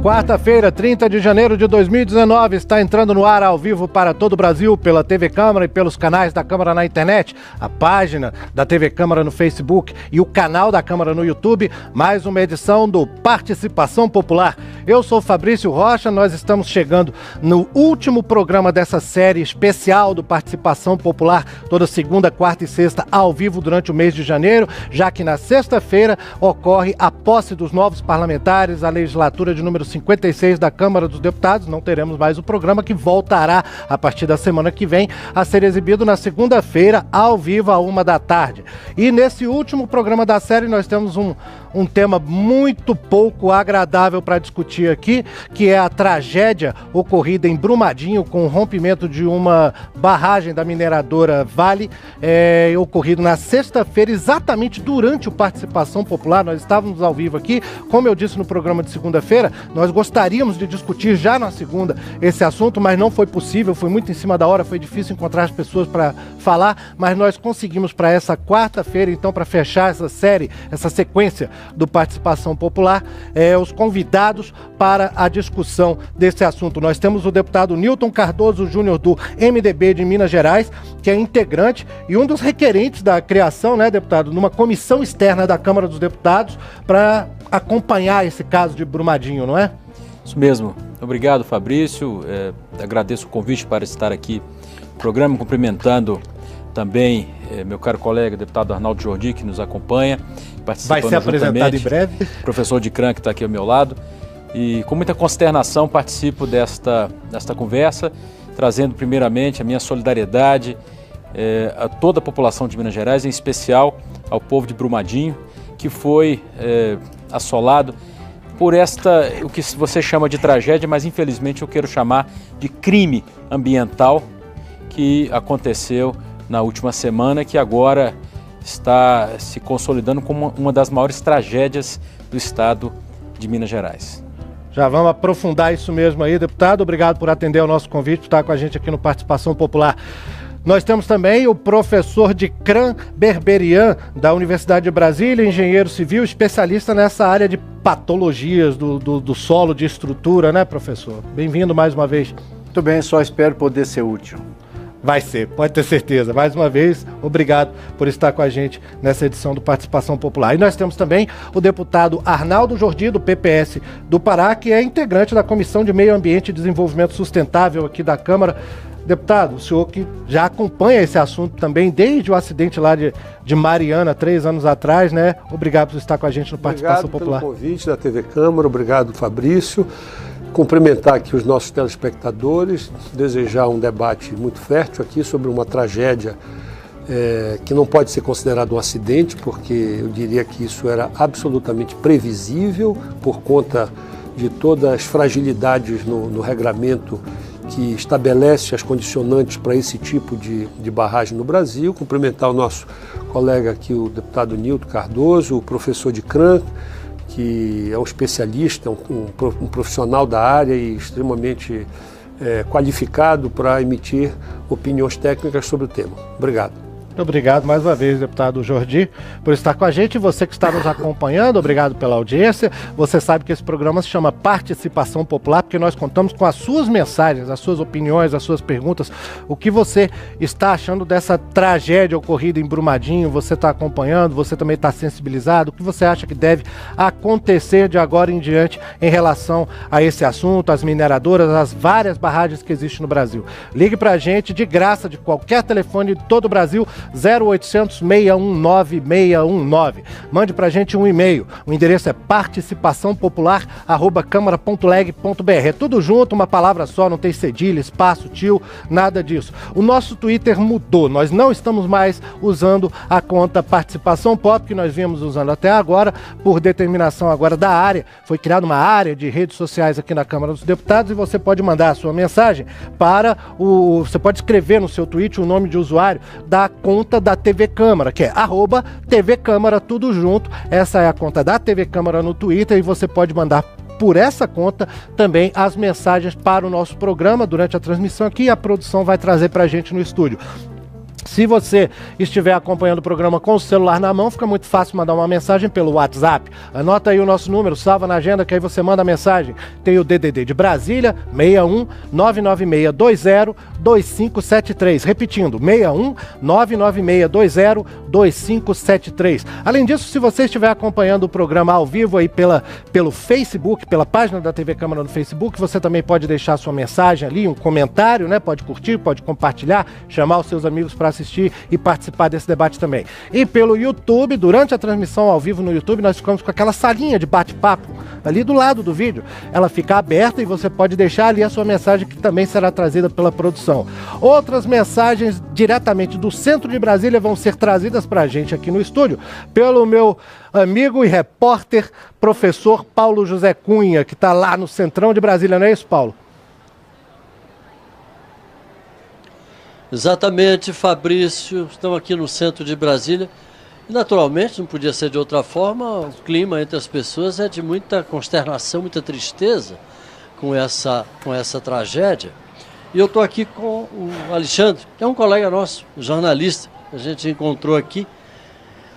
Quarta-feira, 30 de janeiro de 2019, está entrando no ar ao vivo para todo o Brasil, pela TV Câmara e pelos canais da Câmara na internet, a página da TV Câmara no Facebook e o canal da Câmara no YouTube, mais uma edição do Participação Popular. Eu sou Fabrício Rocha, nós estamos chegando no último programa dessa série especial do Participação Popular, toda segunda, quarta e sexta, ao vivo durante o mês de janeiro, já que na sexta-feira ocorre a posse dos novos parlamentares, a legislatura de número 56 da Câmara dos Deputados. Não teremos mais o programa, que voltará a partir da semana que vem a ser exibido na segunda-feira, ao vivo, à 13h. E nesse último programa da série nós temos um tema muito pouco agradável para discutir aqui, que é a tragédia ocorrida em Brumadinho com o rompimento de uma barragem da mineradora Vale, ocorrido na sexta-feira, exatamente durante o Participação Popular. Nós estávamos ao vivo aqui, como eu disse no programa de segunda-feira, nós gostaríamos de discutir já na segunda esse assunto, mas não foi possível, foi muito em cima da hora, foi difícil encontrar as pessoas para falar, mas nós conseguimos para essa quarta-feira, então, para fechar essa série, essa sequência do Participação Popular, os convidados para a discussão desse assunto. Nós temos o deputado Nilton Cardoso Júnior, do MDB de Minas Gerais, que é integrante e um dos requerentes da criação, né, deputado, numa comissão externa da Câmara dos Deputados para acompanhar esse caso de Brumadinho, não é? Isso mesmo. Obrigado, Fabrício. Agradeço o convite para estar aqui no programa, cumprimentando também meu caro colega, deputado Arnaldo Jordi, que nos acompanha. Vai ser apresentado em breve. Professor Dicran, que está aqui ao meu lado. E com muita consternação participo desta conversa, trazendo primeiramente a minha solidariedade a toda a população de Minas Gerais, em especial ao povo de Brumadinho, que foi assolado por o que você chama de tragédia, mas infelizmente eu quero chamar de crime ambiental, que aconteceu na última semana, que agora está se consolidando como uma das maiores tragédias do estado de Minas Gerais. Já vamos aprofundar isso mesmo aí, deputado. Obrigado por atender ao nosso convite, por estar com a gente aqui no Participação Popular. Nós temos também o professor Dicran Berberian, da Universidade de Brasília, engenheiro civil, especialista nessa área de patologias do solo, de estrutura, né, professor? Bem-vindo mais uma vez. Muito bem, só espero poder ser útil. Vai ser, pode ter certeza. Mais uma vez, obrigado por estar com a gente nessa edição do Participação Popular. E nós temos também o deputado Arnaldo Jordi, do PPS do Pará, que é integrante da Comissão de Meio Ambiente e Desenvolvimento Sustentável aqui da Câmara. Deputado, o senhor que já acompanha esse assunto também desde o acidente lá de Mariana, 3 anos atrás, né? Obrigado por estar com a gente no Participação Popular. Obrigado pelo convite da TV Câmara, obrigado, Fabrício. Cumprimentar aqui os nossos telespectadores, desejar um debate muito fértil aqui sobre uma tragédia que não pode ser considerado um acidente, porque eu diria que isso era absolutamente previsível por conta de todas as fragilidades no regramento que estabelece as condicionantes para esse tipo de barragem no Brasil. Cumprimentar o nosso colega aqui, o deputado Nilton Cardoso, o professor Dicran, que é um especialista, um profissional da área e extremamente qualificado para emitir opiniões técnicas sobre o tema. Obrigado. Muito obrigado mais uma vez, deputado Jordi, por estar com a gente. Você que está nos acompanhando, obrigado pela audiência. Você sabe que esse programa se chama Participação Popular, porque nós contamos com as suas mensagens, as suas opiniões, as suas perguntas. O que você está achando dessa tragédia ocorrida em Brumadinho? Você está acompanhando? Você também está sensibilizado? O que você acha que deve acontecer de agora em diante em relação a esse assunto, as mineradoras, as várias barragens que existem no Brasil? Ligue para a gente de graça, de qualquer telefone de todo o Brasil, 0800 619 619. Mande pra gente um e-mail. O endereço é participaçãopopular@câmara.leg.br. É tudo junto, uma palavra só, não tem cedilha, espaço, tio, nada disso. O nosso Twitter mudou. Nós não estamos mais usando a conta Participação Pop, que nós vínhamos usando até agora, por determinação agora da área. Foi criada uma área de redes sociais aqui na Câmara dos Deputados e você pode mandar a sua mensagem para você pode escrever no seu tweet o nome de usuário da conta da TV Câmara, que é @TV Câmara, tudo junto. Essa é a conta da TV Câmara no Twitter e você pode mandar por essa conta também as mensagens para o nosso programa durante a transmissão aqui, a produção vai trazer para a gente no estúdio. Se você estiver acompanhando o programa com o celular na mão, fica muito fácil mandar uma mensagem pelo WhatsApp. Anota aí o nosso número, salva na agenda, que aí você manda a mensagem. Tem o DDD de Brasília, 61 99620 2573. Repetindo, 61 99620 2573. Além disso, se você estiver acompanhando o programa ao vivo aí pelo Facebook, pela página da TV Câmara no Facebook, você também pode deixar sua mensagem ali, um comentário, né? Pode curtir, pode compartilhar, chamar os seus amigos para assistir e participar desse debate também. E pelo YouTube, durante a transmissão ao vivo no YouTube, nós ficamos com aquela salinha de bate-papo ali do lado do vídeo. Ela fica aberta e você pode deixar ali a sua mensagem, que também será trazida pela produção. Outras mensagens diretamente do centro de Brasília vão ser trazidas para a gente aqui no estúdio pelo meu amigo e repórter, professor Paulo José Cunha, que está lá no centrão de Brasília, não é isso, Paulo? Exatamente, Fabrício, estamos aqui no centro de Brasília e naturalmente, não podia ser de outra forma, o clima entre as pessoas é de muita consternação, muita tristeza com essa tragédia. E eu estou aqui com o Alexandre, que é um colega nosso, jornalista, que a gente encontrou aqui.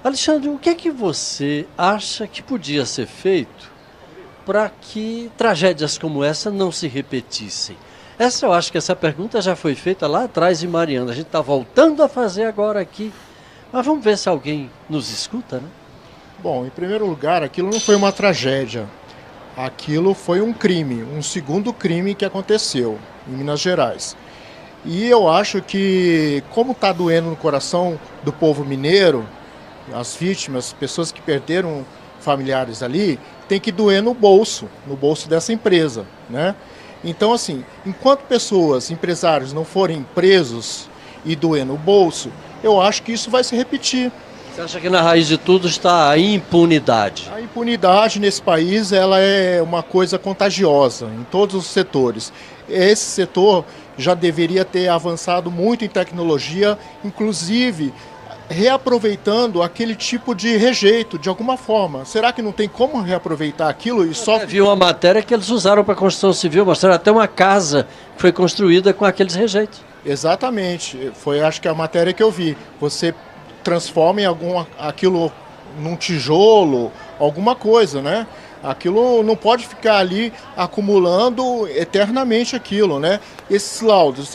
Alexandre, o que é que você acha que podia ser feito para que tragédias como essa não se repetissem? Eu acho que essa pergunta já foi feita lá atrás em Mariana. A gente está voltando a fazer agora aqui. Mas vamos ver se alguém nos escuta, né? Bom, em primeiro lugar, aquilo não foi uma tragédia. Aquilo foi um crime, um segundo crime que aconteceu em Minas Gerais. E eu acho que, como está doendo no coração do povo mineiro, as vítimas, as pessoas que perderam familiares ali, tem que doer no bolso dessa empresa, né? Então, assim, enquanto pessoas, empresários não forem presos e doer no bolso, eu acho que isso vai se repetir. Você acha que na raiz de tudo está a impunidade? A impunidade nesse país, ela é uma coisa contagiosa em todos os setores. Esse setor já deveria ter avançado muito em tecnologia, inclusive reaproveitando aquele tipo de rejeito, de alguma forma. Será que não tem como reaproveitar aquilo e só... Eu vi uma matéria que eles usaram para a construção civil, mostraram até uma casa que foi construída com aqueles rejeitos. Exatamente, foi acho que a matéria que eu vi. Você transforma aquilo num tijolo, alguma coisa, né? Aquilo não pode ficar ali acumulando eternamente aquilo, né? Esses laudos,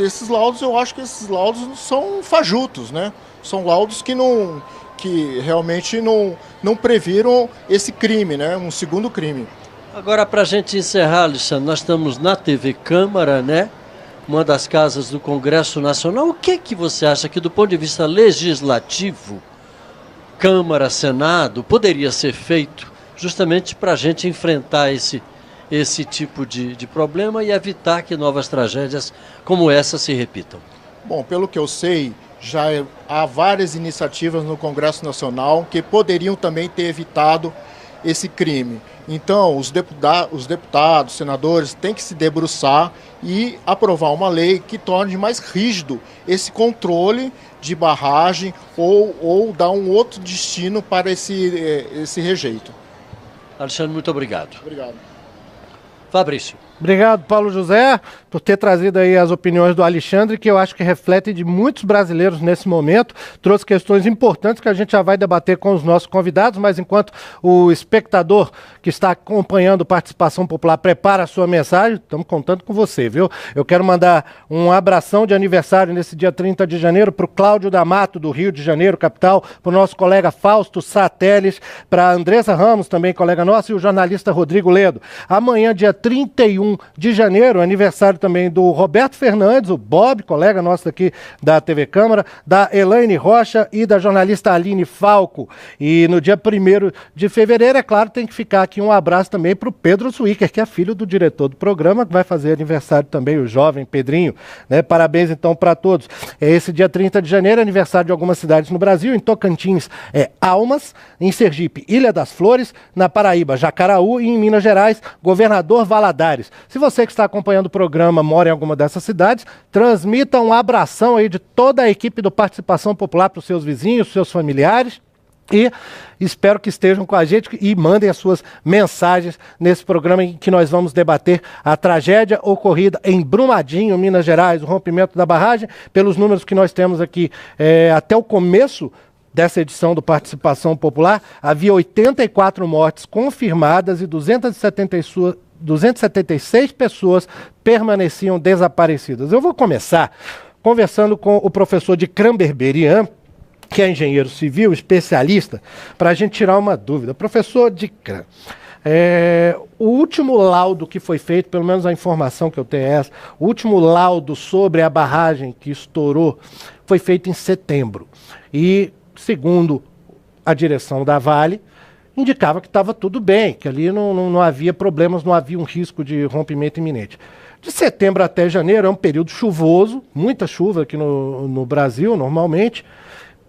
eu acho que esses laudos são fajutos, né? São laudos que realmente não previram esse crime, né? Um segundo crime. Agora, para a gente encerrar, Alexandre, nós estamos na TV Câmara, né? Uma das casas do Congresso Nacional. O que você acha que, do ponto de vista legislativo, Câmara, Senado, poderia ser feito justamente para a gente enfrentar esse tipo de problema e evitar que novas tragédias como essa se repitam? Bom, pelo que eu sei, já há várias iniciativas no Congresso Nacional que poderiam também ter evitado esse crime. Então, os deputados, senadores têm que se debruçar e aprovar uma lei que torne mais rígido esse controle de barragem ou dar um outro destino para esse rejeito. Alexandre, muito obrigado. Obrigado. Fabrício. Obrigado, Paulo José, por ter trazido aí as opiniões do Alexandre, que eu acho que refletem de muitos brasileiros nesse momento. Trouxe questões importantes que a gente já vai debater com os nossos convidados, mas enquanto o espectador que está acompanhando Participação Popular prepara a sua mensagem, estamos contando com você, viu? Eu quero mandar um abração de aniversário nesse dia 30 de janeiro para o Cláudio D'Amato, do Rio de Janeiro, capital, para o nosso colega Fausto Sateles, para a Andressa Ramos, também colega nossa, e o jornalista Rodrigo Ledo. Amanhã, dia 31 de janeiro, aniversário também do Roberto Fernandes, o Bob, colega nosso aqui da TV Câmara, da Elaine Rocha e da jornalista Aline Falco. E no dia 1º de fevereiro, é claro, tem que ficar aqui um abraço também para o Pedro Zwicker, que é filho do diretor do programa, que vai fazer aniversário também, o jovem Pedrinho, né? Parabéns então para todos. Esse dia 30 de janeiro, aniversário de algumas cidades no Brasil. Em Tocantins é Almas, em Sergipe, Ilha das Flores, na Paraíba, Jacaraú e em Minas Gerais, Governador Valadares. Se você que está acompanhando o programa mora em alguma dessas cidades, transmita um abração aí de toda a equipe do Participação Popular para os seus vizinhos, seus familiares. E espero que estejam com a gente e mandem as suas mensagens nesse programa em que nós vamos debater a tragédia ocorrida em Brumadinho, Minas Gerais, o rompimento da barragem. Pelos números que nós temos aqui, até o começo dessa edição do Participação Popular, havia 84 mortes confirmadas e 276 pessoas permaneciam desaparecidas. Eu vou começar conversando com o professor Dicran Berberian, que é engenheiro civil, especialista, para a gente tirar uma dúvida. Professor Dicran, o último laudo que foi feito, pelo menos a informação que eu tenho é essa, o último laudo sobre a barragem que estourou foi feito em setembro. E, segundo a direção da Vale, indicava que estava tudo bem, que ali não havia problemas, não havia um risco de rompimento iminente. De setembro até janeiro é um período chuvoso, muita chuva aqui no Brasil, normalmente.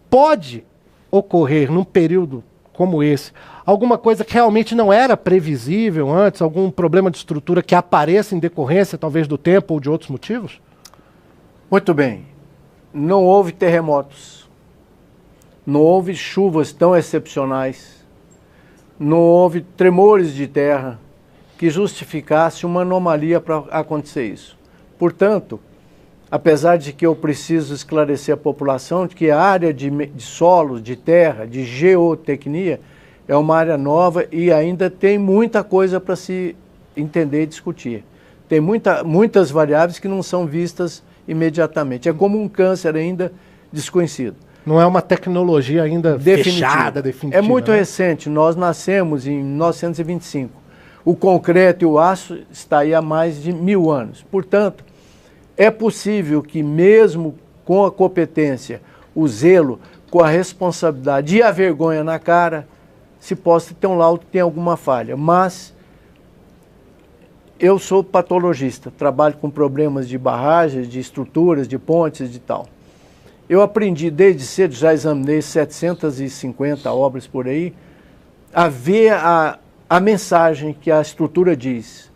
Pode ocorrer num período como esse alguma coisa que realmente não era previsível antes, algum problema de estrutura que apareça em decorrência talvez do tempo ou de outros motivos? Muito bem. Não houve terremotos, não houve chuvas tão excepcionais, não houve tremores de terra que justificasse uma anomalia para acontecer isso. Portanto, apesar de que eu preciso esclarecer a população de que a área de solo, de terra, de geotecnia, é uma área nova e ainda tem muita coisa para se entender e discutir. Tem muitas variáveis que não são vistas imediatamente. É como um câncer ainda desconhecido. Não é uma tecnologia ainda fechada, definitiva. É muito recente. Nós nascemos em 1925. O concreto e o aço está aí há mais de 1000 anos. Portanto, é possível que mesmo com a competência, o zelo, com a responsabilidade e a vergonha na cara, se possa ter um laudo que tem alguma falha. Mas eu sou patologista, trabalho com problemas de barragens, de estruturas, de pontes e tal. Eu aprendi desde cedo, já examinei 750 obras por aí, a ver a mensagem que a estrutura diz.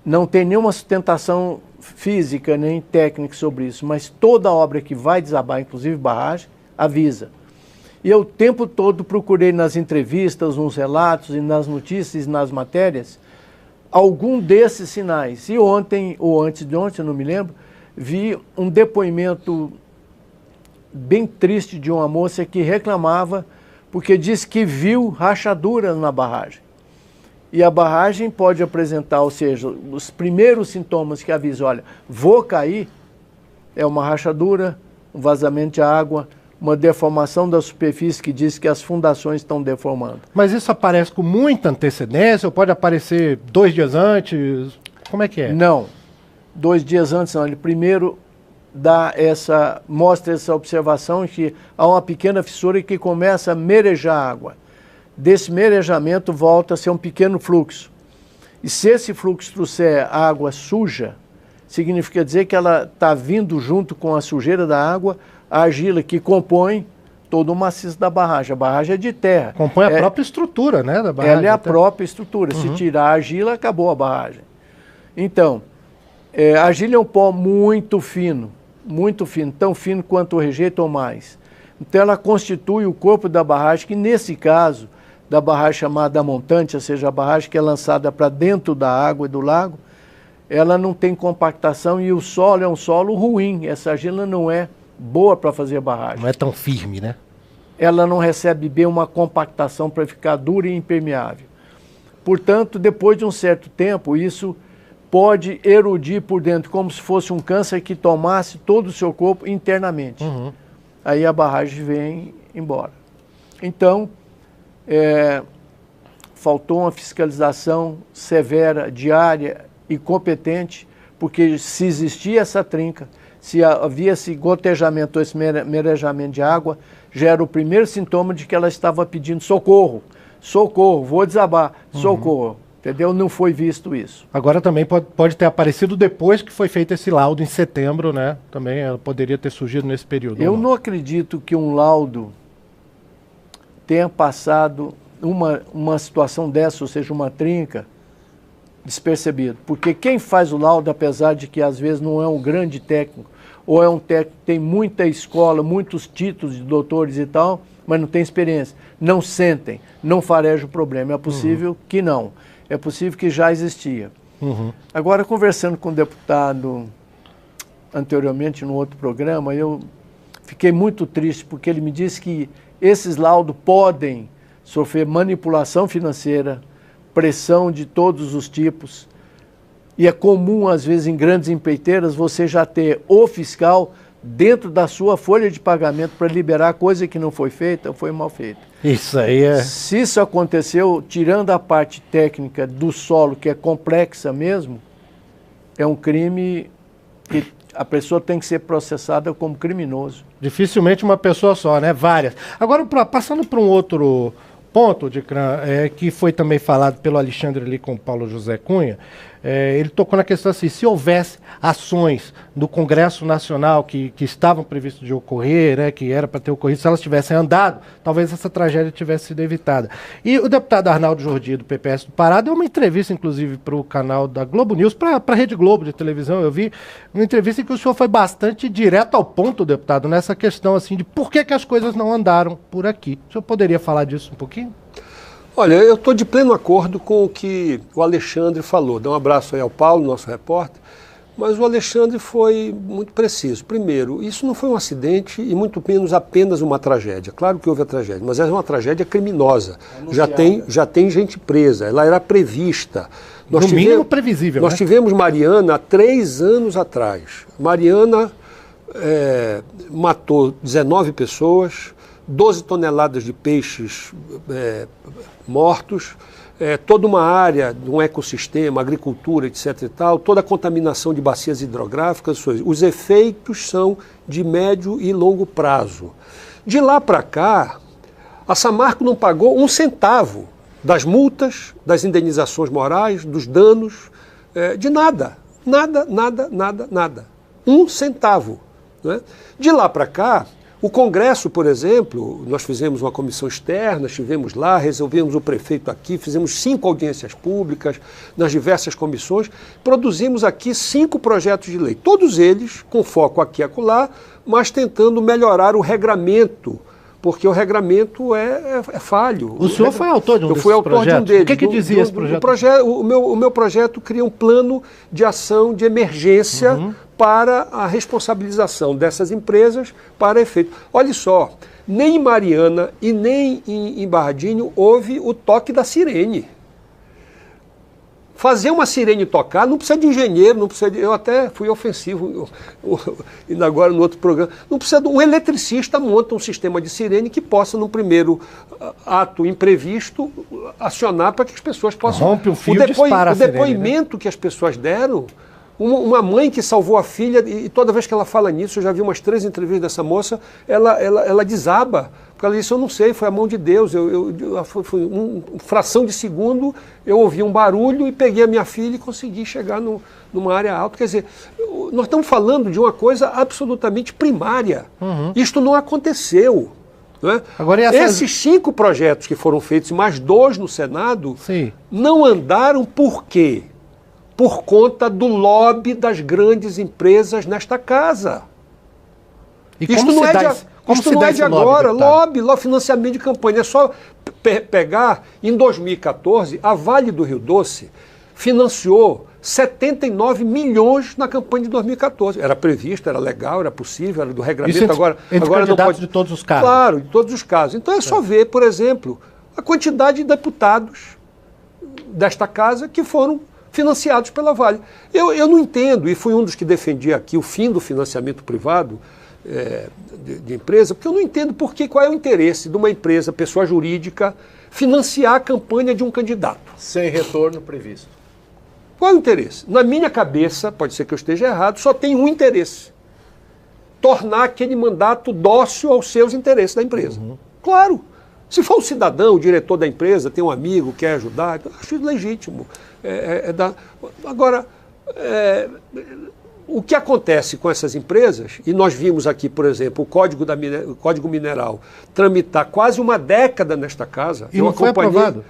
Não tem nenhuma sustentação física nem técnica sobre isso, mas toda obra que vai desabar, inclusive barragem, avisa. E eu o tempo todo procurei nas entrevistas, nos relatos e nas notícias e nas matérias algum desses sinais. E ontem, ou antes de ontem, eu não me lembro, vi um depoimento bem triste de uma moça que reclamava porque disse que viu rachaduras na barragem. E a barragem pode apresentar, ou seja, os primeiros sintomas que avisam, olha, vou cair, é uma rachadura, um vazamento de água, uma deformação da superfície que diz que as fundações estão deformando. Mas isso aparece com muita antecedência ou pode aparecer 2 dias antes? Como é que é? Não, 2 dias antes não. Ele primeiro mostra essa observação que há uma pequena fissura que começa a merejar água. Desse merejamento volta a ser um pequeno fluxo. E se esse fluxo trouxer água suja, significa dizer que ela está vindo junto com a sujeira da água, a argila que compõe todo o maciço da barragem. A barragem é de terra. Compõe a própria estrutura, né, da barragem. Ela é a própria estrutura. Se tirar a argila, acabou a barragem. Então, a argila é um pó muito fino, tão fino quanto o rejeito ou mais. Então ela constitui o corpo da barragem, que nesse caso, da barragem chamada montante, ou seja, a barragem que é lançada para dentro da água e do lago, ela não tem compactação e o solo é um solo ruim. Essa argila não é boa para fazer barragem. Não é tão firme, né? Ela não recebe bem uma compactação para ficar dura e impermeável. Portanto, depois de um certo tempo, isso pode erudir por dentro, como se fosse um câncer que tomasse todo o seu corpo internamente. Aí a barragem vem embora. Então, faltou uma fiscalização severa, diária e competente, porque se existia essa trinca, se havia esse gotejamento, esse merejamento de água, já era o primeiro sintoma de que ela estava pedindo socorro. Socorro, vou desabar, socorro. Entendeu? Não foi visto isso. Agora também pode ter aparecido depois que foi feito esse laudo em setembro, né? Também ela poderia ter surgido nesse período. Eu não acredito que um laudo tenha passado uma situação dessa, ou seja, uma trinca, despercebido. Porque quem faz o laudo, apesar de que às vezes não é um grande técnico, ou é um técnico que tem muita escola, muitos títulos de doutores e tal, mas não têm experiência, não sentem, não farejam o problema. É possível que não, é possível que já existia. Agora, conversando com o deputado anteriormente no outro programa, eu fiquei muito triste porque ele me disse que esses laudos podem sofrer manipulação financeira, pressão de todos os tipos, e é comum, às vezes, em grandes empreiteiras, você já ter o fiscal dentro da sua folha de pagamento para liberar coisa que não foi feita ou foi mal feita. Isso aí é... Se isso aconteceu, tirando a parte técnica do solo, que é complexa mesmo, é um crime que a pessoa tem que ser processada como criminoso. Dificilmente uma pessoa só, né? Várias. Agora, passando para um outro ponto, Dicran, que foi também falado pelo Alexandre ali com o Paulo José Cunha, ele tocou na questão assim, se houvesse ações do Congresso Nacional que estavam previstas de ocorrer, né, que era para ter ocorrido, se elas tivessem andado, talvez essa tragédia tivesse sido evitada. E o deputado Arnaldo Jordi, do PPS do Pará, deu uma entrevista, inclusive, para o canal da Globo News, para a Rede Globo de televisão. Eu vi uma entrevista em que o senhor foi bastante direto ao ponto, deputado, nessa questão assim de por que as coisas não andaram por aqui. O senhor poderia falar disso um pouquinho? Olha, eu estou de pleno acordo com o que o Alexandre falou. Dá um abraço aí ao Paulo, nosso repórter. Mas o Alexandre foi muito preciso. Primeiro, isso não foi um acidente e muito menos apenas uma tragédia. Claro que houve a tragédia, mas é uma tragédia criminosa. Já tem gente presa, ela era prevista. No mínimo previsível. Nós tivemos Mariana há 3 anos atrás. Mariana matou 19 pessoas, 12 toneladas de peixes mortos, toda uma área de um ecossistema, agricultura, etc. e tal, toda a contaminação de bacias hidrográficas, os efeitos são de médio e longo prazo. De lá para cá, a Samarco não pagou 1 centavo das multas, das indenizações morais, dos danos, de nada. Nada. 1 centavo. Né? De lá para cá, o Congresso, por exemplo, nós fizemos uma comissão externa, estivemos lá, resolvemos o prefeito aqui, fizemos 5 audiências públicas nas diversas comissões, produzimos aqui 5 projetos de lei, todos eles com foco aqui e acolá, mas tentando melhorar o regramento, porque o regramento é falho. O senhor foi autor de um desses projetos? Eu fui autor de um deles. O que dizia esse projeto? O meu projeto cria um plano de ação de emergência para a responsabilização dessas empresas para efeito. Olha só, nem em Mariana e nem em Bardinho houve o toque da sirene. Fazer uma sirene tocar não precisa de engenheiro, não precisa de, eu até fui ofensivo ainda agora no outro programa, não precisa de um eletricista monta um sistema de sirene que possa, no primeiro ato imprevisto, acionar para que as pessoas possam... Rompe o fio e dispara a sirene, depoimento, né? Que as pessoas deram, uma mãe que salvou a filha, e toda vez que ela fala nisso, eu já vi umas 3 entrevistas dessa moça, ela desaba, porque ela disse, eu não sei, foi a mão de Deus, foi uma fração de segundo, eu ouvi um barulho e peguei a minha filha e consegui chegar numa área alta. Quer dizer, nós estamos falando de uma coisa absolutamente primária. Isto não aconteceu. Não é? Agora, esses 5 projetos que foram feitos, mais 2 no Senado, sim, não andaram por quê? Por conta do lobby das grandes empresas nesta casa. E isto não é de agora. Lobby, financiamento de campanha. É só pegar, em 2014, a Vale do Rio Doce financiou 79 milhões na campanha de 2014. Era previsto, era legal, era possível, era do regramento. Isso agora não pode... de todos os casos. Claro, de todos os casos. Então é só ver, por exemplo, a quantidade de deputados desta casa que foram financiados pela Vale. Eu não entendo, e fui um dos que defendi aqui o fim do financiamento privado de empresa, porque eu não entendo qual é o interesse de uma empresa, pessoa jurídica, financiar a campanha de um candidato. Sem retorno previsto. Qual é o interesse? Na minha cabeça, pode ser que eu esteja errado, só tem um interesse. Tornar aquele mandato dócil aos seus interesses da empresa. Claro. Se for um cidadão, o diretor da empresa, tem um amigo, quer ajudar, acho legítimo. Agora, o que acontece com essas empresas, e nós vimos aqui, por exemplo, o Código Mineral tramitar quase uma década nesta casa. E não foi aprovado?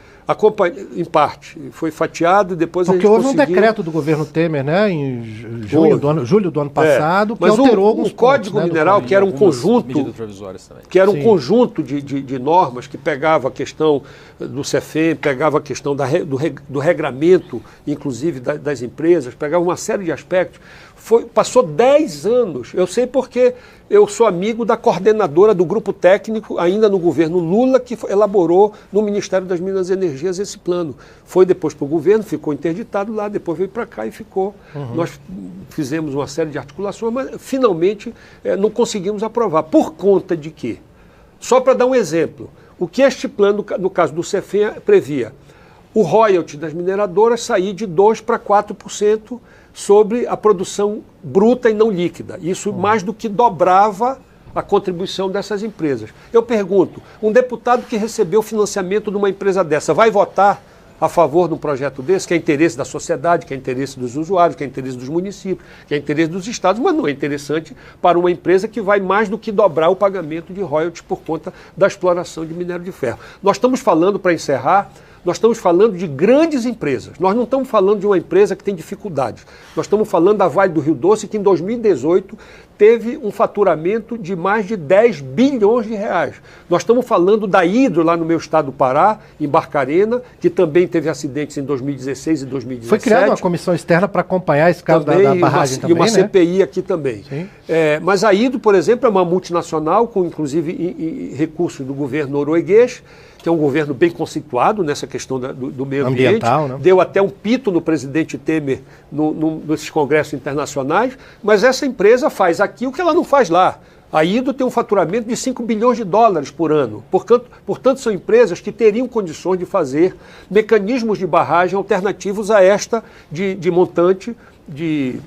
Em parte. Foi fatiado e depois porque houve um decreto do governo Temer, né, em julho do ano passado, que alterou alguns pontos. O Código Mineral, que era um conjunto, de normas que pegava a questão do CEFEM, pegava a questão do regramento, inclusive das empresas, pegava uma série de aspectos. Passou 10 anos. Eu sei porque eu sou amigo da coordenadora do grupo técnico, ainda no governo Lula, que elaborou no Ministério das Minas e Energias esse plano. Foi depois para o governo, ficou interditado lá, depois veio para cá e ficou. Nós fizemos uma série de articulações, mas finalmente não conseguimos aprovar. Por conta de quê? Só para dar um exemplo, o que este plano, no caso do CEFEM, previa? O royalty das mineradoras sair de 2% para 4% sobre a produção bruta e não líquida. Isso mais do que dobrava a contribuição dessas empresas. Eu pergunto, um deputado que recebeu financiamento de uma empresa dessa vai votar a favor de um projeto desse, que é interesse da sociedade, que é interesse dos usuários, que é interesse dos municípios, que é interesse dos estados, mas não é interessante para uma empresa que vai mais do que dobrar o pagamento de royalties por conta da exploração de minério de ferro. Nós estamos falando, para encerrar, nós estamos falando de grandes empresas. Nós não estamos falando de uma empresa que tem dificuldades. Nós estamos falando da Vale do Rio Doce, que em 2018 teve um faturamento de mais de 10 bilhões de reais. Nós estamos falando da Hidro, lá no meu estado do Pará, em Barcarena, que também teve acidentes em 2016 e 2017. Foi criada uma comissão externa para acompanhar esse caso da barragem também, e uma CPI aqui também. Mas a Hidro, por exemplo, é uma multinacional, com inclusive recursos do governo norueguês, que é um governo bem conceituado nessa questão do meio ambiente. Né? Deu até um pito no presidente Temer nesses congressos internacionais, mas essa empresa faz aqui o que ela não faz lá. A Hidro tem um faturamento de 5 bilhões de dólares por ano. Portanto, são empresas que teriam condições de fazer mecanismos de barragem alternativos a esta de montante de...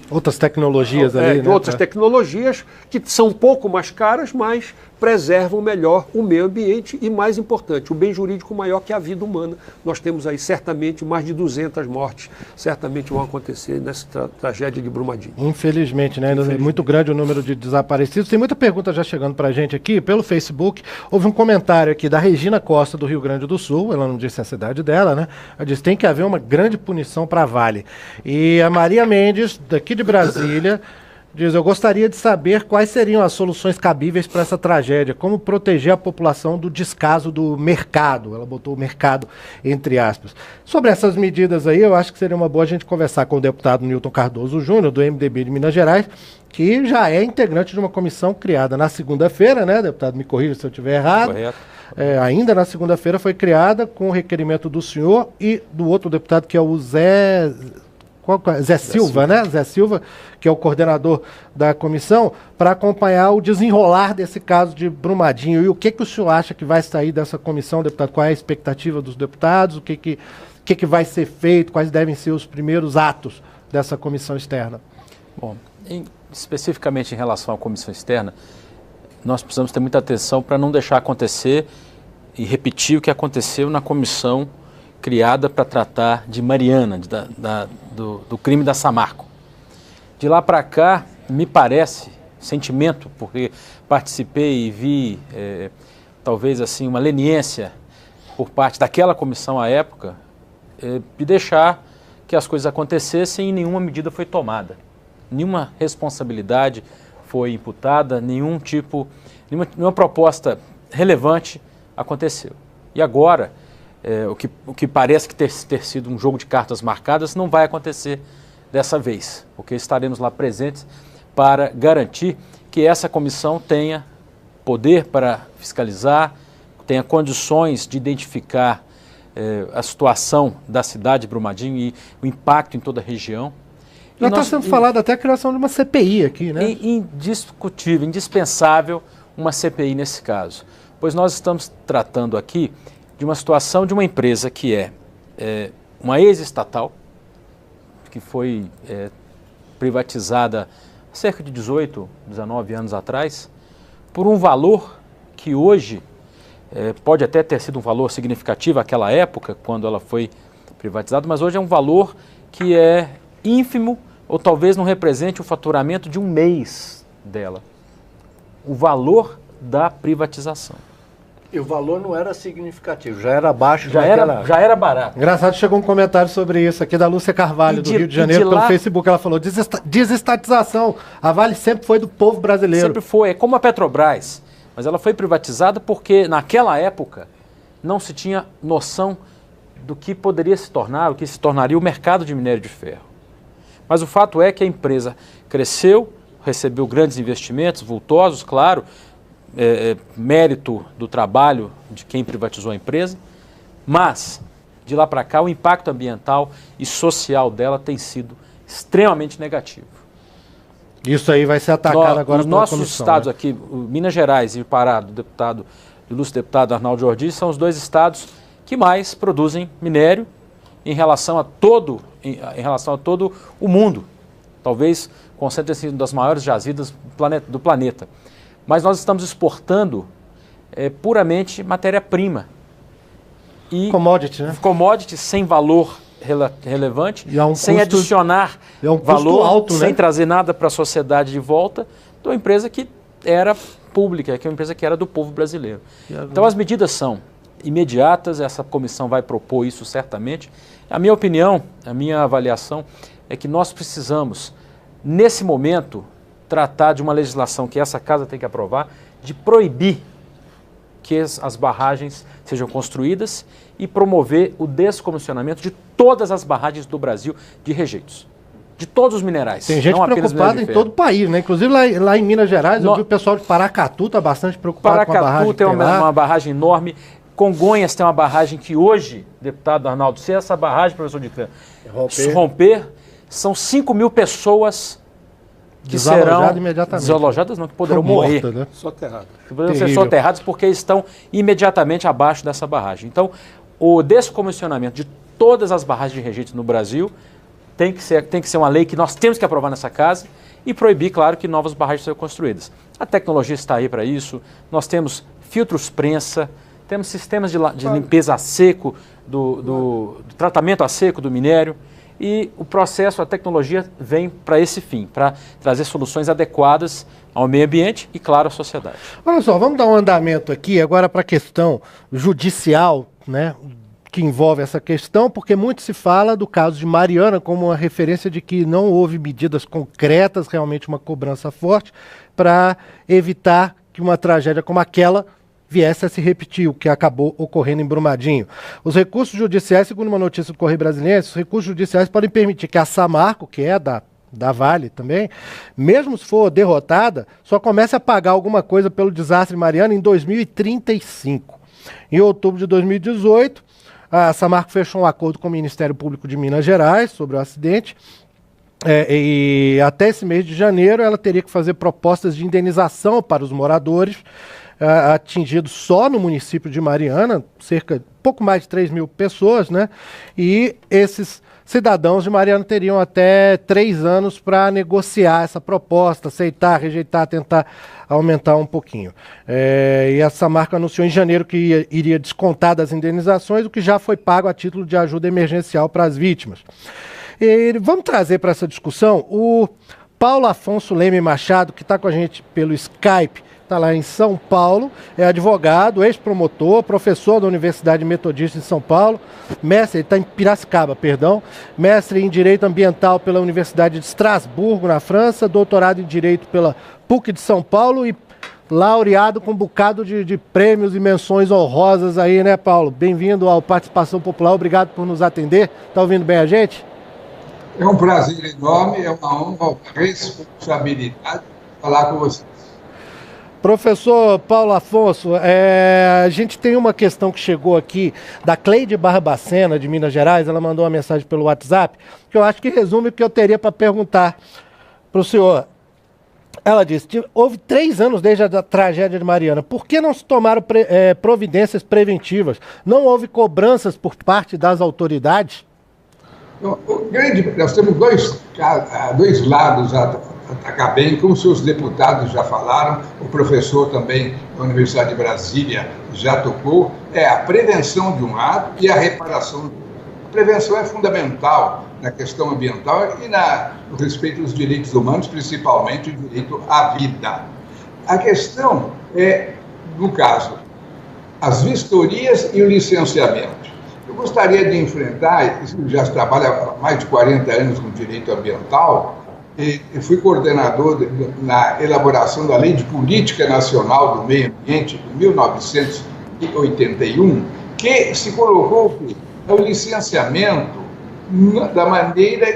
outras tecnologias ali, né? Outras tecnologias que são um pouco mais caras, mas preservam melhor o meio ambiente e, mais importante, o bem jurídico maior, que é a vida humana. Nós temos aí certamente mais de 200 mortes, certamente vão acontecer nessa tragédia de Brumadinho. Infelizmente, né? É muito grande o número de desaparecidos. Tem muita pergunta já chegando para a gente aqui pelo Facebook. Houve um comentário aqui da Regina Costa, do Rio Grande do Sul. Ela não disse a cidade dela, né? Ela disse que tem que haver uma grande punição para a Vale. E a Maria Mendes, daqui de Brasília, diz: eu gostaria de saber quais seriam as soluções cabíveis para essa tragédia, como proteger a população do descaso do mercado. Ela botou o mercado entre aspas. Sobre essas medidas aí, eu acho que seria uma boa a gente conversar com o deputado Newton Cardoso Júnior, do MDB de Minas Gerais, que já é integrante de uma comissão criada na segunda-feira, né, deputado? Me corrija se eu estiver errado. Correto. Ainda na segunda-feira foi criada com o requerimento do senhor e do outro deputado, que é o Zé Silva, né? Zé Silva, que é o coordenador da comissão, para acompanhar o desenrolar desse caso de Brumadinho. E o que o senhor acha que vai sair dessa comissão, deputado? Qual é a expectativa dos deputados? O que vai ser feito? Quais devem ser os primeiros atos dessa comissão externa? Bom, especificamente em relação à comissão externa, nós precisamos ter muita atenção para não deixar acontecer e repetir o que aconteceu na comissão criada para tratar de Mariana, do crime da Samarco. De lá para cá, me parece, sentimento, porque participei e vi, talvez assim, uma leniência por parte daquela comissão à época, de deixar que as coisas acontecessem e nenhuma medida foi tomada. Nenhuma responsabilidade foi imputada, nenhuma proposta relevante aconteceu. E agora, o que parece que ter sido um jogo de cartas marcadas não vai acontecer dessa vez, porque estaremos lá presentes para garantir que essa comissão tenha poder para fiscalizar, tenha condições de identificar a situação da cidade de Brumadinho e o impacto em toda a região. Já está sendo falado até a criação de uma CPI aqui, né? Indiscutível, indispensável uma CPI nesse caso, pois nós estamos tratando aqui de uma situação de uma empresa que é uma ex-estatal, que foi privatizada há cerca de 18, 19 anos atrás, por um valor que hoje pode até ter sido um valor significativo naquela época, quando ela foi privatizada, mas hoje é um valor que é ínfimo ou talvez não represente o faturamento de um mês dela. O valor da privatização. E o valor não era significativo, já era baixo. Já era barato. Engraçado, chegou um comentário sobre isso aqui da Lúcia Carvalho, do Rio de Janeiro, pelo Facebook. Ela falou, desestatização, a Vale sempre foi do povo brasileiro. Sempre foi, é como a Petrobras, mas ela foi privatizada porque naquela época não se tinha noção do que poderia se tornar, o que se tornaria o mercado de minério de ferro. Mas o fato é que a empresa cresceu, recebeu grandes investimentos, vultosos, claro, mérito do trabalho de quem privatizou a empresa, mas de lá para cá o impacto ambiental e social dela tem sido extremamente negativo. Isso aí vai ser atacado agora pela Os nossos comissão, estados né? aqui, Minas Gerais e o Pará, do ilustre deputado Arnaldo Jordi, são os dois estados que mais produzem minério em relação a todo o mundo. Talvez concentre-se das maiores jazidas do planeta. Mas nós estamos exportando puramente matéria-prima. Commodity, né? Commodity sem valor relevante, sem adicionar valor alto, sem né? trazer nada para a sociedade de volta, de uma empresa que era pública, que é uma empresa que era do povo brasileiro. Então as medidas são imediatas, essa comissão vai propor isso certamente. A minha opinião, a minha avaliação é que nós precisamos, nesse momento, tratar de uma legislação que essa casa tem que aprovar, de proibir que as barragens sejam construídas e promover o descomissionamento de todas as barragens do Brasil de rejeitos. De todos os minerais. Tem gente preocupada em todo o país, né? Inclusive lá em Minas Gerais, eu vi o pessoal de Paracatu está bastante preocupado com a barragem. Paracatu tem uma barragem enorme. Congonhas tem uma barragem que hoje, deputado Arnaldo, se essa barragem, professor de romper, são 5 mil pessoas que serão desalojadas, não, que poderão morrer. Morta, né? Soterradas. Que poderão ser soterradas porque estão imediatamente abaixo dessa barragem. Então, o descomissionamento de todas as barragens de rejeito no Brasil tem que ser uma lei que nós temos que aprovar nessa casa e proibir, claro, que novas barragens sejam construídas. A tecnologia está aí para isso, nós temos filtros prensa, temos sistemas de limpeza a seco, do tratamento a seco do minério, e o processo, a tecnologia vem para esse fim, para trazer soluções adequadas ao meio ambiente e, claro, à sociedade. Olha só, vamos dar um andamento aqui agora para a questão judicial, né, que envolve essa questão, porque muito se fala do caso de Mariana como uma referência de que não houve medidas concretas, realmente uma cobrança forte, para evitar que uma tragédia como aquela viesse a se repetir, o que acabou ocorrendo em Brumadinho. Os recursos judiciais, segundo uma notícia do Correio Brasiliense, os recursos judiciais podem permitir que a Samarco, que é da Vale também, mesmo se for derrotada, só comece a pagar alguma coisa pelo desastre Mariana em 2035. Em outubro de 2018, a Samarco fechou um acordo com o Ministério Público de Minas Gerais sobre o acidente, e até esse mês de janeiro ela teria que fazer propostas de indenização para os moradores atingidos só no município de Mariana, pouco mais de 3 mil pessoas, né? E esses cidadãos de Mariana teriam até 3 anos para negociar essa proposta, aceitar, rejeitar, tentar aumentar um pouquinho. E a Samarco anunciou em janeiro que iria descontar das indenizações o que já foi pago a título de ajuda emergencial para as vítimas. E vamos trazer para essa discussão o Paulo Afonso Leme Machado, que está com a gente pelo Skype, está lá em São Paulo, é advogado, ex-promotor, professor da Universidade Metodista de São Paulo, mestre, ele está em Piracicaba, perdão, mestre em Direito Ambiental pela Universidade de Estrasburgo, na França, doutorado em Direito pela PUC de São Paulo e laureado com um bocado de prêmios e menções honrosas aí, né, Paulo? Bem-vindo ao Participação Popular, obrigado por nos atender. Está ouvindo bem a gente? É um prazer enorme, é uma honra, uma responsabilidade falar com você. Professor Paulo Afonso, a gente tem uma questão que chegou aqui da Cleide Barbacena, de Minas Gerais, ela mandou uma mensagem pelo WhatsApp, que eu acho que resume o que eu teria para perguntar para o senhor. Ela disse, houve 3 anos desde a tragédia de Mariana, por que não se tomaram providências preventivas? Não houve cobranças por parte das autoridades? Nós temos dois lados a atacar bem, como seus deputados já falaram, o professor também da Universidade de Brasília já tocou, é a prevenção de um lado e a reparação do outro. A prevenção é fundamental, na questão ambiental e no respeito aos direitos humanos, principalmente o direito à vida. A questão é, no caso, as vistorias e o licenciamento. Eu gostaria de enfrentar, eu já trabalho há mais de 40 anos com direito ambiental, e fui coordenador na elaboração da Lei de Política Nacional do Meio Ambiente de 1981, que se colocou que o licenciamento da maneira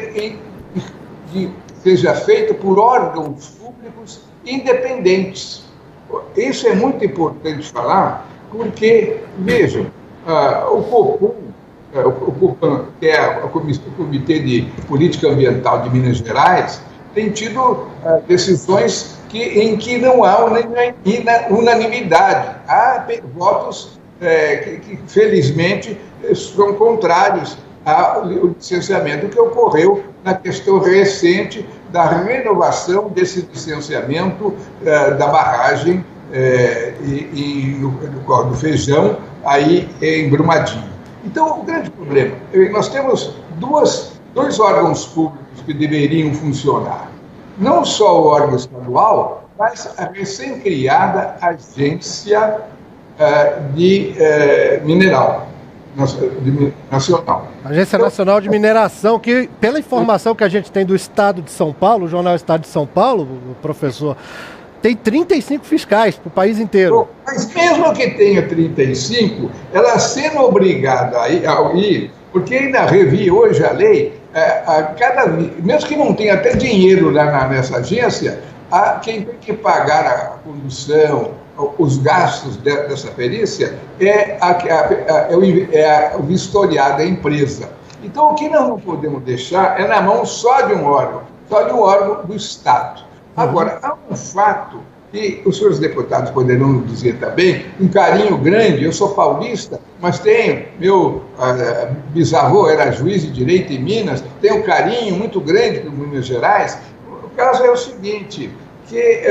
que seja feito por órgãos públicos independentes. Isso é muito importante falar, porque, vejam, o COPAN, que é o Comitê de Política Ambiental de Minas Gerais, tem tido decisões em que não há unanimidade. Há votos que, felizmente, são contrários ao licenciamento, que ocorreu na questão recente da renovação desse licenciamento da barragem do Feijão, aí em Brumadinho. Então, o grande problema, nós temos dois órgãos públicos que deveriam funcionar. Não só o órgão estadual, mas a recém-criada Agência de Mineral Nacional. Agência Nacional de Mineração, que, pela informação que a gente tem do Estado de São Paulo, o jornal Estado de São Paulo, professor, tem 35 fiscais para o país inteiro. Mas mesmo que tenha 35, ela sendo obrigada a ir, porque ainda revi hoje a lei, mesmo que não tenha até dinheiro lá nessa agência, quem tem que pagar a condução, os gastos dessa perícia é o vistoriado, a empresa. Então, o que nós não podemos deixar é na mão só de um órgão do Estado. Agora, há um fato que os senhores deputados poderão dizer também, um carinho grande, eu sou paulista, mas meu bisavô era juiz de direito em Minas, tenho um carinho muito grande por Minas Gerais. O caso é o seguinte, que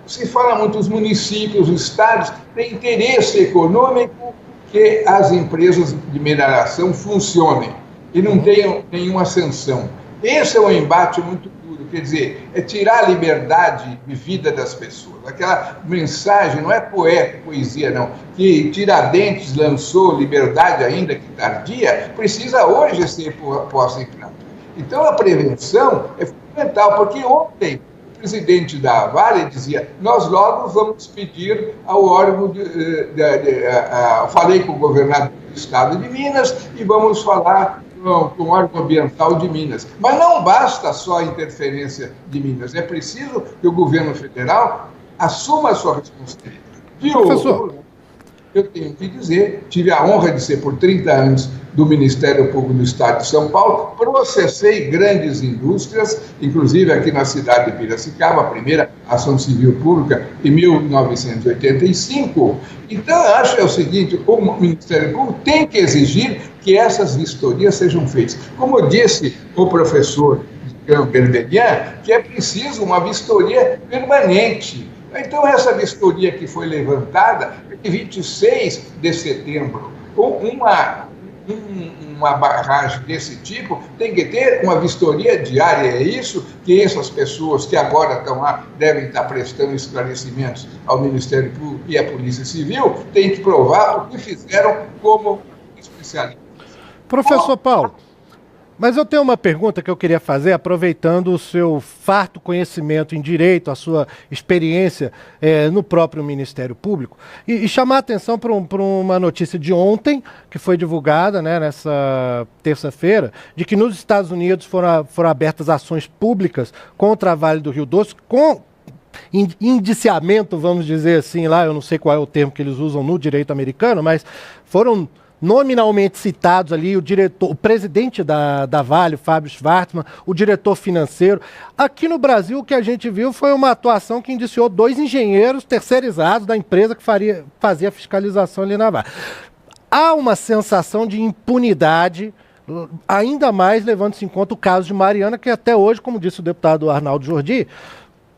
se fala muito os municípios, os estados, têm interesse econômico que as empresas de mineração funcionem e não tenham nenhuma sanção. Esse é um embate muito duro, quer dizer, é tirar a liberdade de vida das pessoas. Aquela mensagem, não é poesia não, que Tiradentes lançou, liberdade ainda que tardia, precisa hoje ser posta em prática. Então a prevenção é fundamental, porque ontem o presidente da Vale dizia, nós logo vamos pedir ao órgão, falei com o governador do estado de Minas e vamos falar com o órgão ambiental de Minas. Mas não basta só a interferência de Minas, é preciso que o governo federal assuma a sua responsabilidade. Professor, eu tenho que dizer, tive a honra de ser por 30 anos do Ministério Público do Estado de São Paulo, processei grandes indústrias, inclusive aqui na cidade de Piracicaba, a primeira ação civil pública em 1985. Então, eu acho o seguinte, o Ministério Público tem que exigir que essas vistorias sejam feitas. Como disse o professor Berberian, que é preciso uma vistoria permanente. Então, essa vistoria que foi levantada em 26 de setembro, uma barragem desse tipo tem que ter uma vistoria diária. É isso que essas pessoas que agora estão lá devem estar prestando esclarecimentos ao Ministério Público e à Polícia Civil, têm que provar o que fizeram como especialistas. Professor Paulo, mas eu tenho uma pergunta que eu queria fazer, aproveitando o seu farto conhecimento em direito, a sua experiência no próprio Ministério Público, e chamar a atenção para uma notícia de ontem, que foi divulgada, né, nessa terça-feira, de que nos Estados Unidos foram abertas ações públicas contra a Vale do Rio Doce, com indiciamento, vamos dizer assim, lá, eu não sei qual é o termo que eles usam no direito americano, mas foram nominalmente citados ali o presidente da Vale, Fábio Schwartzman, o diretor financeiro. Aqui no Brasil, o que a gente viu foi uma atuação que indiciou 2 engenheiros terceirizados da empresa que fazia a fiscalização ali na Vale. Há uma sensação de impunidade, ainda mais levando-se em conta o caso de Mariana, que até hoje, como disse o deputado Arnaldo Jordi,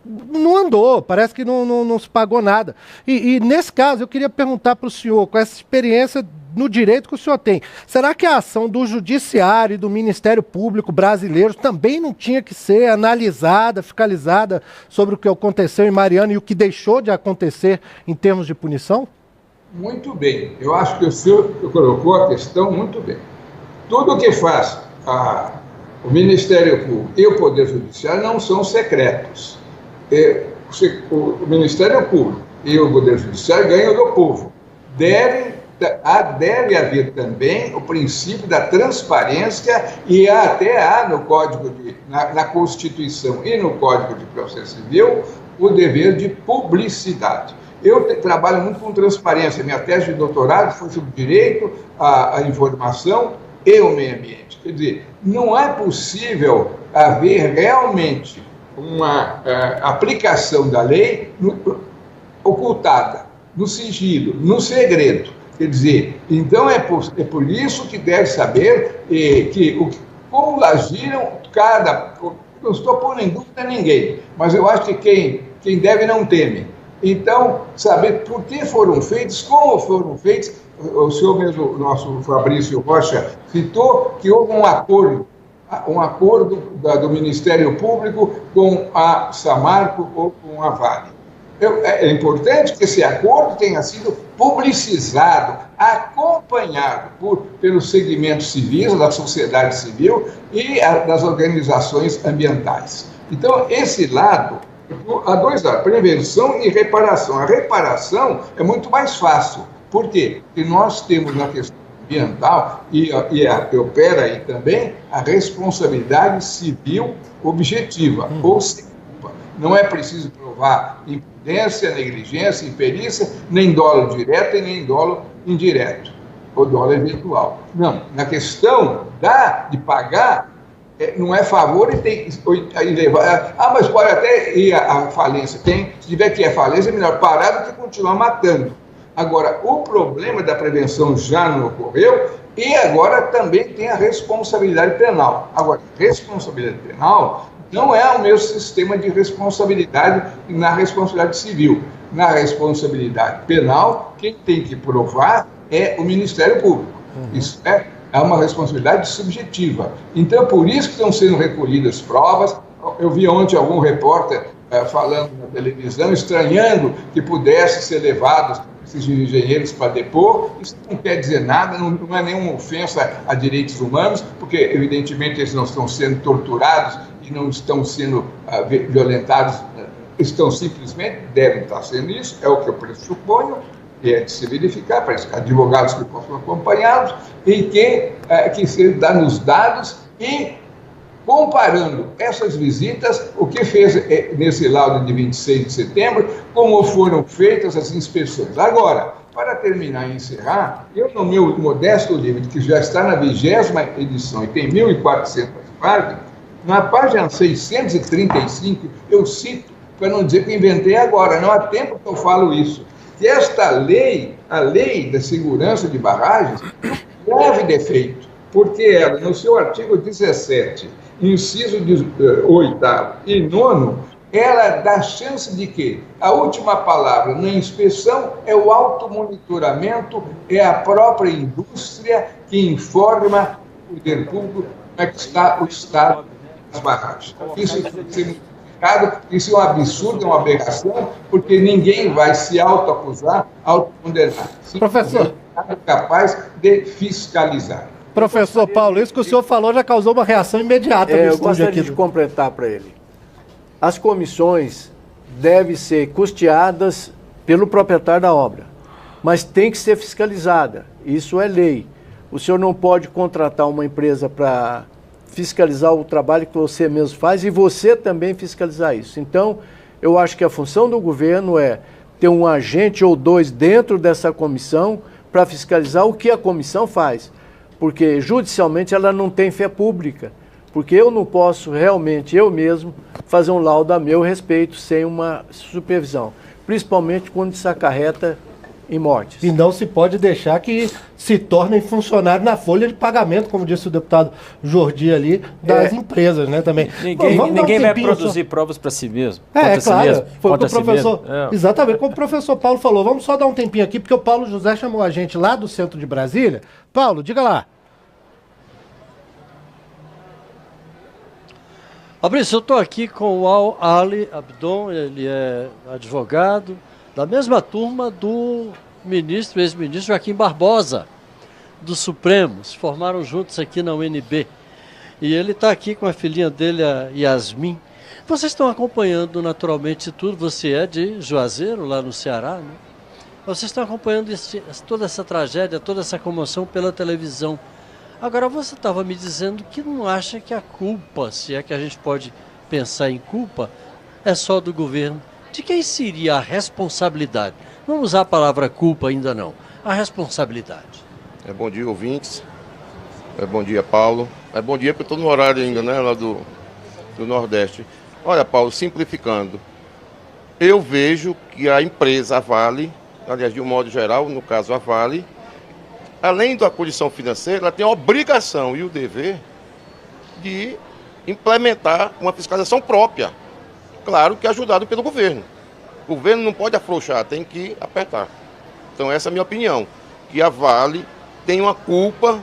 não andou, parece que não se pagou nada. E nesse caso, eu queria perguntar para o senhor, com essa experiência no direito que o senhor tem, será que a ação do Judiciário e do Ministério Público brasileiro também não tinha que ser analisada, fiscalizada sobre o que aconteceu em Mariana e o que deixou de acontecer em termos de punição? Muito bem. Eu acho que o senhor colocou a questão muito bem. Tudo o que faz o Ministério Público e o Poder Judiciário não são secretos. O Ministério Público e o Poder Judiciário ganham do povo. Deve haver também o princípio da transparência e até há no Código na Constituição e no Código de Processo Civil o dever de publicidade. Eu trabalho muito com transparência. Minha tese de doutorado foi sobre direito à informação e o meio ambiente. Quer dizer, não é possível haver realmente uma aplicação da lei ocultada, no sigilo, no segredo. Quer dizer, então é por isso que deve saber como agiram não estou pondo em dúvida ninguém, mas eu acho que quem deve não teme. Então, saber por que foram feitos, como foram feitos. O senhor mesmo, o nosso Fabrício Rocha, citou que houve um acordo do Ministério Público com a Samarco ou com a Vale. É importante que esse acordo tenha sido publicizado, acompanhado pelos segmentos civis, da sociedade civil e das organizações ambientais. Então, esse lado, há dois lados, prevenção e reparação. A reparação é muito mais fácil. Por quê? Porque nós temos na questão ambiental e opera aí também a responsabilidade civil objetiva, ou seja, não é preciso provar imprudência, negligência, imperícia, nem dolo direto e nem dolo indireto, ou dolo eventual. Não, na questão de pagar, não é favor e tem que levar. Mas pode até ir à falência. Se tiver que ir à falência, é melhor parar do que continuar matando. Agora, o problema da prevenção já não ocorreu e agora também tem a responsabilidade penal. Agora, responsabilidade penal não é o mesmo sistema de responsabilidade na responsabilidade civil. Na responsabilidade penal, quem tem que provar é o Ministério Público. Isso é uma responsabilidade subjetiva. Então, por isso que estão sendo recolhidas provas. Eu vi ontem algum repórter falando na televisão, estranhando que pudesse ser levados esses engenheiros para depor. Isso não quer dizer nada, não é nenhuma ofensa a direitos humanos, porque, evidentemente, eles não estão sendo torturados e não estão sendo violentados, estão simplesmente, devem estar sendo isso, é o que eu pressuponho, e é de se verificar, para advogados que possam acompanhá-los, e que se dá nos dados e comparando essas visitas, o que fez nesse laudo de 26 de setembro, como foram feitas as inspeções. Agora, para terminar e encerrar, eu no meu modesto livro, que já está na 20ª edição e tem 1.400 páginas, na página 635, eu cito, para não dizer que inventei agora, não há tempo que eu falo isso, que esta lei, a lei da segurança de barragens, tem um grave defeito, porque ela, no seu artigo 17, inciso 8º e 9º, ela dá chance de que a última palavra na inspeção é o automonitoramento, é a própria indústria que informa o poder público como é que está o estado das barragens. Isso tem que ser modificado, isso é um absurdo, é uma aberração, porque ninguém vai se autoacusar, autocondenar. Professor, é capaz de fiscalizar. Professor Paulo, isso que o senhor falou já causou uma reação imediata no eu estúdio gostaria aqui. de completar para ele. As comissões devem ser custeadas pelo proprietário da obra, mas tem que ser fiscalizada. Isso é lei. O senhor não pode contratar uma empresa para fiscalizar o trabalho que você mesmo faz e você também fiscalizar isso. Então, eu acho que a função do governo é ter um agente ou dois dentro dessa comissão para fiscalizar o que a comissão faz. Porque judicialmente ela não tem fé pública, porque eu não posso realmente, eu mesmo, fazer um laudo a meu respeito sem uma supervisão, principalmente quando isso acarreta em mortes. E não se pode deixar que se tornem funcionários na folha de pagamento, como disse o deputado Jordi ali, das empresas, né, também. Ninguém vai produzir provas para si mesmo. Claro, foi o que o si professor... mesmo. Exatamente, como o professor Paulo falou. Vamos só dar um tempinho aqui, porque o Paulo José chamou a gente lá do centro de Brasília. Paulo, diga lá. Fabrício, eu estou aqui com o Ali Abdon, ele é advogado da mesma turma do ex-ministro Joaquim Barbosa, do Supremo. Se formaram juntos aqui na UNB. E ele está aqui com a filhinha dele, a Yasmin. Vocês estão acompanhando naturalmente tudo, você é de Juazeiro, lá no Ceará, né? Vocês estão acompanhando toda essa tragédia, toda essa comoção pela televisão. Agora, você estava me dizendo que não acha que a culpa, se é que a gente pode pensar em culpa, é só do governo. De quem seria a responsabilidade? Não vamos usar a palavra culpa ainda não. A responsabilidade. Bom dia, ouvintes. Bom dia, Paulo. Bom dia, porque estou no horário ainda, né, lá do Nordeste. Olha, Paulo, simplificando, eu vejo que a empresa Vale, aliás, de um modo geral, no caso a Vale, além da condição financeira, ela tem a obrigação e o dever de implementar uma fiscalização própria. Claro que ajudado pelo governo. O governo não pode afrouxar, tem que apertar. Então essa é a minha opinião, que a Vale tem uma culpa,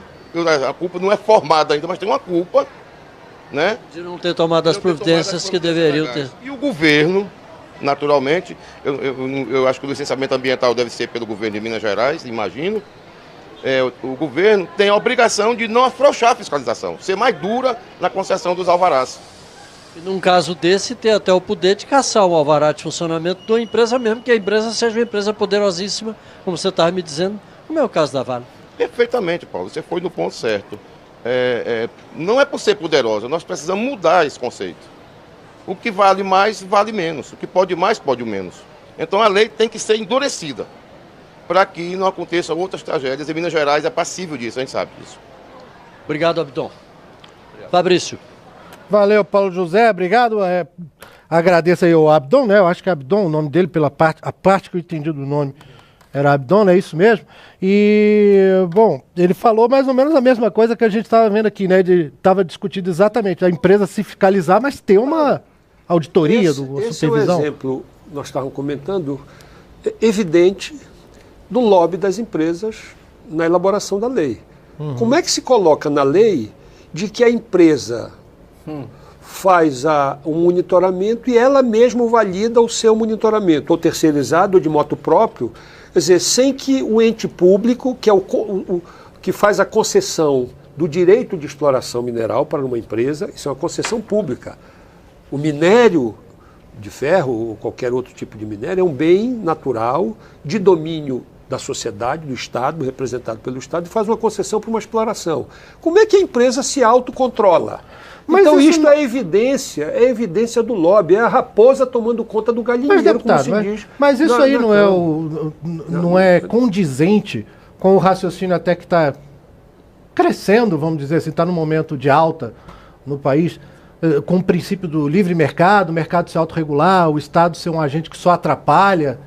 a culpa não é formada ainda, mas tem uma culpa, né? De não ter tomado as providências que deveriam ter. E o governo, naturalmente, eu acho que o licenciamento ambiental deve ser pelo governo de Minas Gerais, imagino. O governo tem a obrigação de não afrouxar a fiscalização, ser mais dura na concessão dos alvarás. E num caso desse, ter até o poder de caçar o alvará de funcionamento da empresa mesmo, que a empresa seja uma empresa poderosíssima, como você estava me dizendo, como é o caso da Vale. Perfeitamente, Paulo, você foi no ponto certo. Não é por ser poderosa, nós precisamos mudar esse conceito. O que vale mais, vale menos. O que pode mais, pode menos. Então a lei tem que ser endurecida, para que não aconteçam outras tragédias. E Minas Gerais é passível disso, a gente sabe disso. Obrigado, Abdon. Fabrício. Valeu, Paulo José, obrigado. Agradeço aí ao Abdon, né? Eu acho que é Abdon, o nome dele, a parte que eu entendi do nome era Abdon, é isso mesmo? E, bom, ele falou mais ou menos a mesma coisa que a gente estava vendo aqui, né? Estava discutindo exatamente a empresa se fiscalizar, mas ter uma auditoria, supervisão. Esse é um exemplo, nós estávamos comentando, evidente do lobby das empresas na elaboração da lei. Como é que se coloca na lei de que a empresa faz um monitoramento e ela mesma valida o seu monitoramento, ou terceirizado, ou de moto próprio, quer dizer, sem que o ente público, que é que faz a concessão do direito de exploração mineral para uma empresa, isso é uma concessão pública. O minério de ferro, ou qualquer outro tipo de minério, é um bem natural de domínio da sociedade, do Estado, representado pelo Estado, e faz uma concessão para uma exploração. Como é que a empresa se autocontrola? Então isto é evidência do lobby, é a raposa tomando conta do galinheiro, deputado, como se diz. Mas isso aí não é condizente com o raciocínio até que está crescendo, vamos dizer assim, está num momento de alta no país, com o princípio do livre mercado, o mercado se autorregular, o Estado ser um agente que só atrapalha.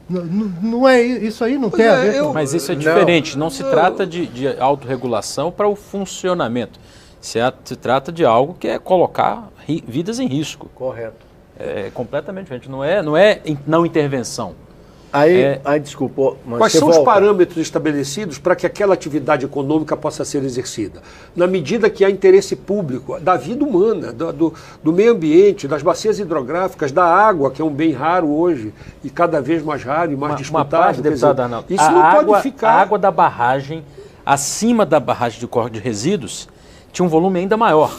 Não é isso aí, não tem a ver com... Mas isso é diferente, não se trata de autorregulação para o funcionamento. Se trata de algo que é colocar vidas em risco. Correto. É completamente diferente, não é não intervenção. Desculpa, mas quais são os parâmetros estabelecidos para que aquela atividade econômica possa ser exercida? Na medida que há interesse público da vida humana, do meio ambiente, das bacias hidrográficas, da água, que é um bem raro hoje, e cada vez mais raro e mais disputado. Deputado Arnaldo, isso não pode ficar... A água da barragem, acima da barragem de corte de resíduos, tinha um volume ainda maior.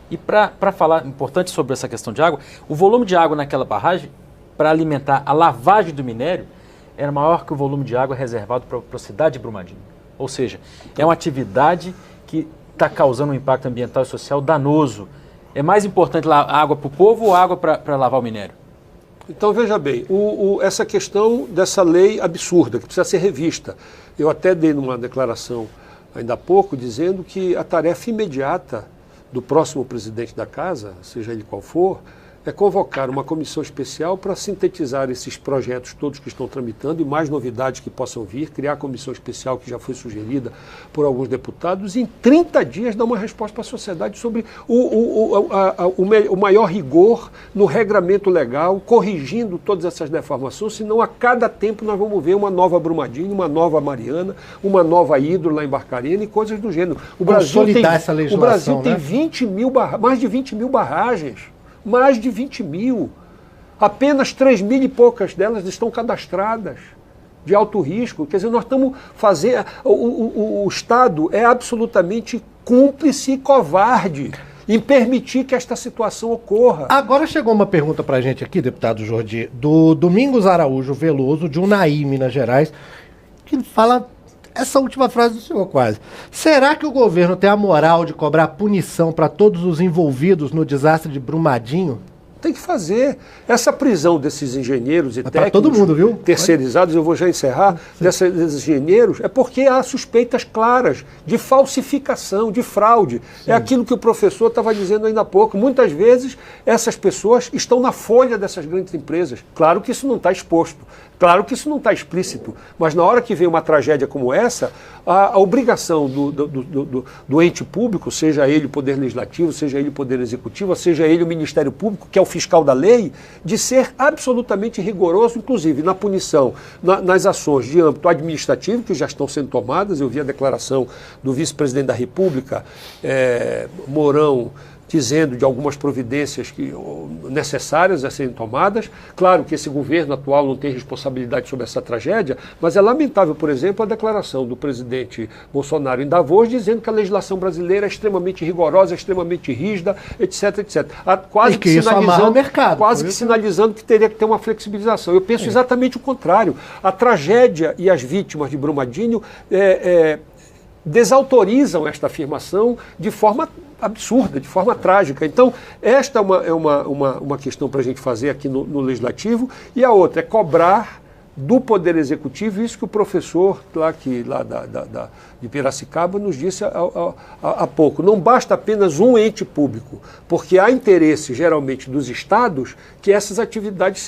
E para falar importante sobre essa questão de água, o volume de água naquela barragem, para alimentar a lavagem do minério, era maior que o volume de água reservado para a cidade de Brumadinho. Ou seja, é uma atividade que está causando um impacto ambiental e social danoso. É mais importante água para o povo ou água para lavar o minério? Então, veja bem, essa questão dessa lei absurda, que precisa ser revista. Eu até dei numa declaração ainda há pouco, dizendo que a tarefa imediata do próximo presidente da Casa, seja ele qual for, é convocar uma comissão especial para sintetizar esses projetos todos que estão tramitando e mais novidades que possam vir, criar a comissão especial que já foi sugerida por alguns deputados e em 30 dias dar uma resposta para a sociedade sobre o maior rigor no regramento legal, corrigindo todas essas deformações, senão a cada tempo nós vamos ver uma nova Brumadinho, uma nova Mariana, uma nova Hidro lá em Barcarena e coisas do gênero. O Brasil tem 20 mil mais de 20 mil barragens. Mais de 20 mil. Apenas 3 mil e poucas delas estão cadastradas de alto risco. Quer dizer, nós estamos fazendo... O Estado é absolutamente cúmplice e covarde em permitir que esta situação ocorra. Agora chegou uma pergunta para a gente aqui, deputado Jordi, do Domingos Araújo Veloso, de Unai, Minas Gerais, que fala... Essa última frase do senhor quase. Será que o governo tem a moral de cobrar punição para todos os envolvidos no desastre de Brumadinho? Tem que fazer. Essa prisão desses engenheiros e técnicos todo mundo, viu? Terceirizados, eu vou já encerrar, desses engenheiros, é porque há suspeitas claras de falsificação, de fraude. Sim. É aquilo que o professor estava dizendo ainda há pouco. Muitas vezes essas pessoas estão na folha dessas grandes empresas. Claro que isso não está exposto. Claro que isso não está explícito, mas na hora que vem uma tragédia como essa, a obrigação do ente público, seja ele o Poder Legislativo, seja ele o Poder Executivo, seja ele o Ministério Público, que é o fiscal da lei, de ser absolutamente rigoroso, inclusive na punição, nas ações de âmbito administrativo, que já estão sendo tomadas. Eu vi a declaração do vice-presidente da República, Mourão, dizendo de algumas providências necessárias a serem tomadas. Claro que esse governo atual não tem responsabilidade sobre essa tragédia, mas é lamentável, por exemplo, a declaração do presidente Bolsonaro em Davos dizendo que a legislação brasileira é extremamente rigorosa, é extremamente rígida, etc, etc. Quase que sinalizando, mercado, quase que sinalizando que teria que ter uma flexibilização. Eu penso exatamente o contrário. A tragédia e as vítimas de Brumadinho desautorizam esta afirmação de forma absurda, de forma trágica. Então, esta é uma questão para a gente fazer aqui no Legislativo, e a outra é cobrar do Poder Executivo isso que o professor lá de Piracicaba nos disse há pouco. Não basta apenas um ente público, porque há interesse, geralmente, dos estados que essas atividades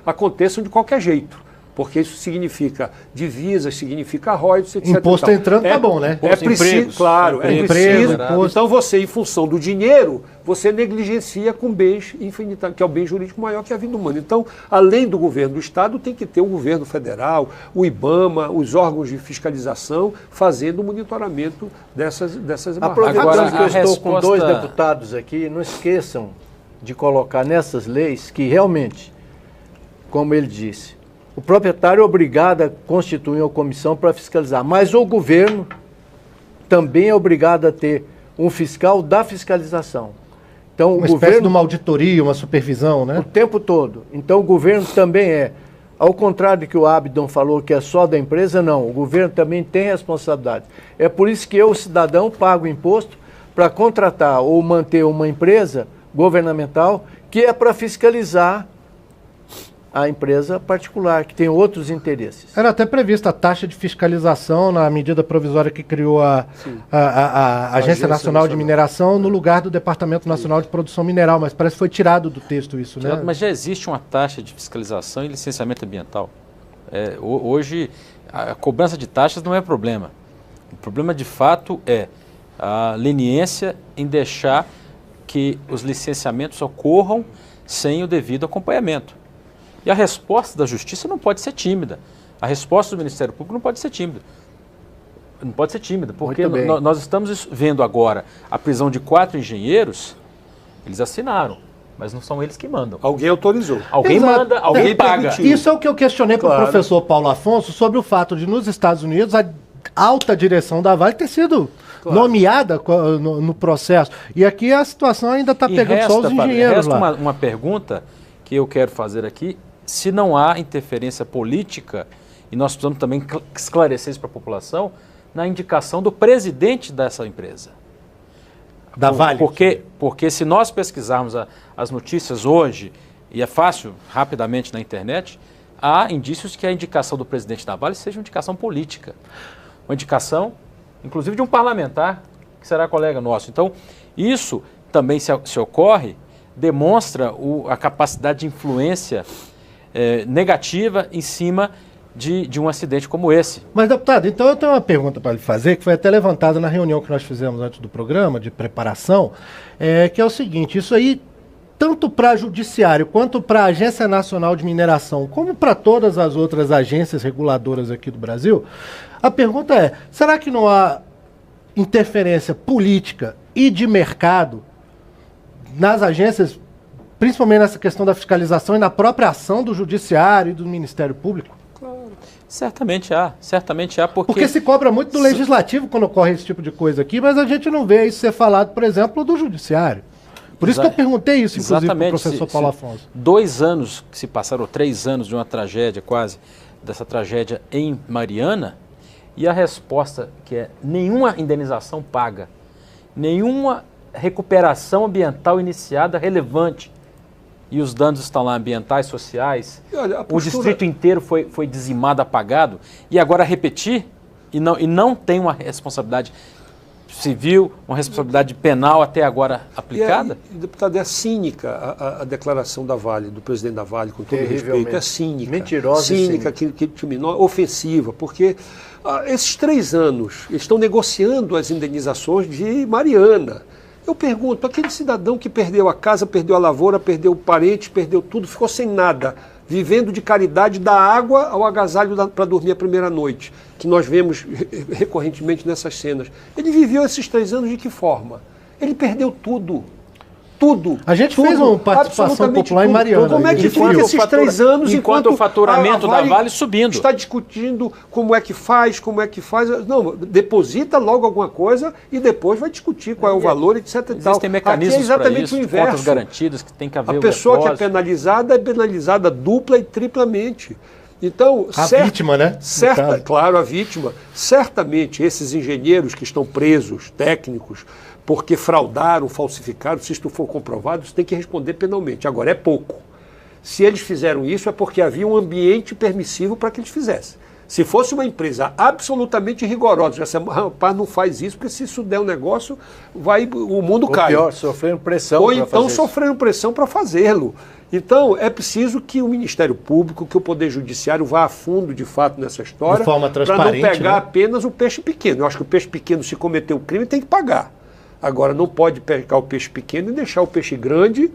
aconteçam de qualquer jeito. Porque isso significa divisas, significa royalties, etc. Imposto entrando, tá bom, né? É preciso, claro, é preciso. Então você, em função do dinheiro, você negligencia com bens infinitários, que é o bem jurídico maior que a vida humana. Então, além do governo do Estado, tem que ter o governo federal, o IBAMA, os órgãos de fiscalização, fazendo o monitoramento dessas barragens. Aproveitando que eu estou com 2 deputados aqui, não esqueçam de colocar nessas leis que realmente, como ele disse, o proprietário é obrigado a constituir uma comissão para fiscalizar, mas o governo também é obrigado a ter um fiscal da fiscalização. Então, uma espécie de uma auditoria, uma supervisão, né? O tempo todo. Então, o governo também ao contrário do que o Abdon falou, que é só da empresa, não. O governo também tem responsabilidade. É por isso que eu, cidadão, pago imposto para contratar ou manter uma empresa governamental que é para fiscalizar a empresa particular, que tem outros interesses. Era até prevista a taxa de fiscalização na medida provisória que criou a Agência Nacional de Mineração no lugar do Departamento Nacional de Produção Mineral, mas parece que foi tirado do texto isso, né? Mas já existe uma taxa de fiscalização e licenciamento ambiental. Hoje, a cobrança de taxas não é problema. O problema, de fato, é a leniência em deixar que os licenciamentos ocorram sem o devido acompanhamento. E a resposta da Justiça não pode ser tímida. A resposta do Ministério Público não pode ser tímida. Não pode ser tímida, porque nós estamos vendo agora a prisão de 4 engenheiros, eles assinaram, mas não são eles que mandam. Alguém autorizou. Alguém manda, alguém paga. Isso é o que eu questionei para o professor Paulo Afonso sobre o fato de, nos Estados Unidos, a alta direção da Vale ter sido nomeada no processo. E aqui a situação ainda está pegando só os engenheiros lá. Resta uma pergunta que eu quero fazer aqui. Se não há interferência política, e nós precisamos também esclarecer isso para a população, na indicação do presidente dessa empresa. Da Vale. Porque se nós pesquisarmos as notícias hoje, e é fácil, rapidamente na internet, há indícios que a indicação do presidente da Vale seja uma indicação política. Uma indicação, inclusive, de um parlamentar, que será colega nosso. Então, isso também se ocorre demonstra a capacidade de influência negativa em cima de um acidente como esse. Mas, deputado, então eu tenho uma pergunta para lhe fazer, que foi até levantada na reunião que nós fizemos antes do programa, de preparação, que é o seguinte: isso aí, tanto para judiciário quanto para a Agência Nacional de Mineração, como para todas as outras agências reguladoras aqui do Brasil, a pergunta é, será que não há interferência política e de mercado nas agências, principalmente nessa questão da fiscalização e na própria ação do Judiciário e do Ministério Público? Claro. Certamente há, porque se cobra muito do Legislativo quando ocorre esse tipo de coisa aqui, mas a gente não vê isso ser falado, por exemplo, do Judiciário. Por isso que eu perguntei isso, inclusive, para o professor Paulo Afonso. 2 anos que se passaram, 3 anos de uma tragédia quase, dessa tragédia em Mariana, e a resposta que é nenhuma indenização paga, nenhuma recuperação ambiental iniciada relevante. E os danos estão lá, ambientais, sociais. Olha, o distrito inteiro foi dizimado, apagado. E agora repetir, e não tem uma responsabilidade civil, uma responsabilidade penal até agora aplicada? Deputado, é cínica a declaração da Vale, do presidente da Vale, com todo respeito. É cínica. Mentirosa. Cínica, ofensiva, porque esses 3 anos eles estão negociando as indenizações de Mariana. Eu pergunto, aquele cidadão que perdeu a casa, perdeu a lavoura, perdeu o parente, perdeu tudo, ficou sem nada, vivendo de caridade, da água ao agasalho para dormir a primeira noite, que nós vemos recorrentemente nessas cenas. Ele viveu esses 3 anos de que forma? Ele perdeu tudo. Tudo. A gente fez uma participação popular em Mariana. Então, como é que fica esses 3 anos enquanto o faturamento da Vale subindo? Está discutindo como é que faz. Não, deposita logo alguma coisa e depois vai discutir qual é o valor, etc. Existem mecanismos para isso, contas garantidas, que tem que haver a pessoa que é penalizada dupla e triplamente. Então, vítima, né? Claro, a vítima. Certamente esses engenheiros que estão presos, técnicos, porque fraudaram, falsificaram, se isto for comprovado, isso tem que responder penalmente. Agora, é pouco. Se eles fizeram isso, é porque havia um ambiente permissivo para que eles fizessem. Se fosse uma empresa absolutamente rigorosa, já rapaz, não faz isso, porque se isso der um negócio, o mundo cai. Pior, sofrendo pressão. Ou então sofrendo pressão para fazê-lo. Então, é preciso que o Ministério Público, que o Poder Judiciário vá a fundo, de fato, nessa história, para não pegar apenas o peixe pequeno. Eu acho que o peixe pequeno, se cometer o crime, tem que pagar. Agora, não pode pegar o peixe pequeno e deixar o peixe grande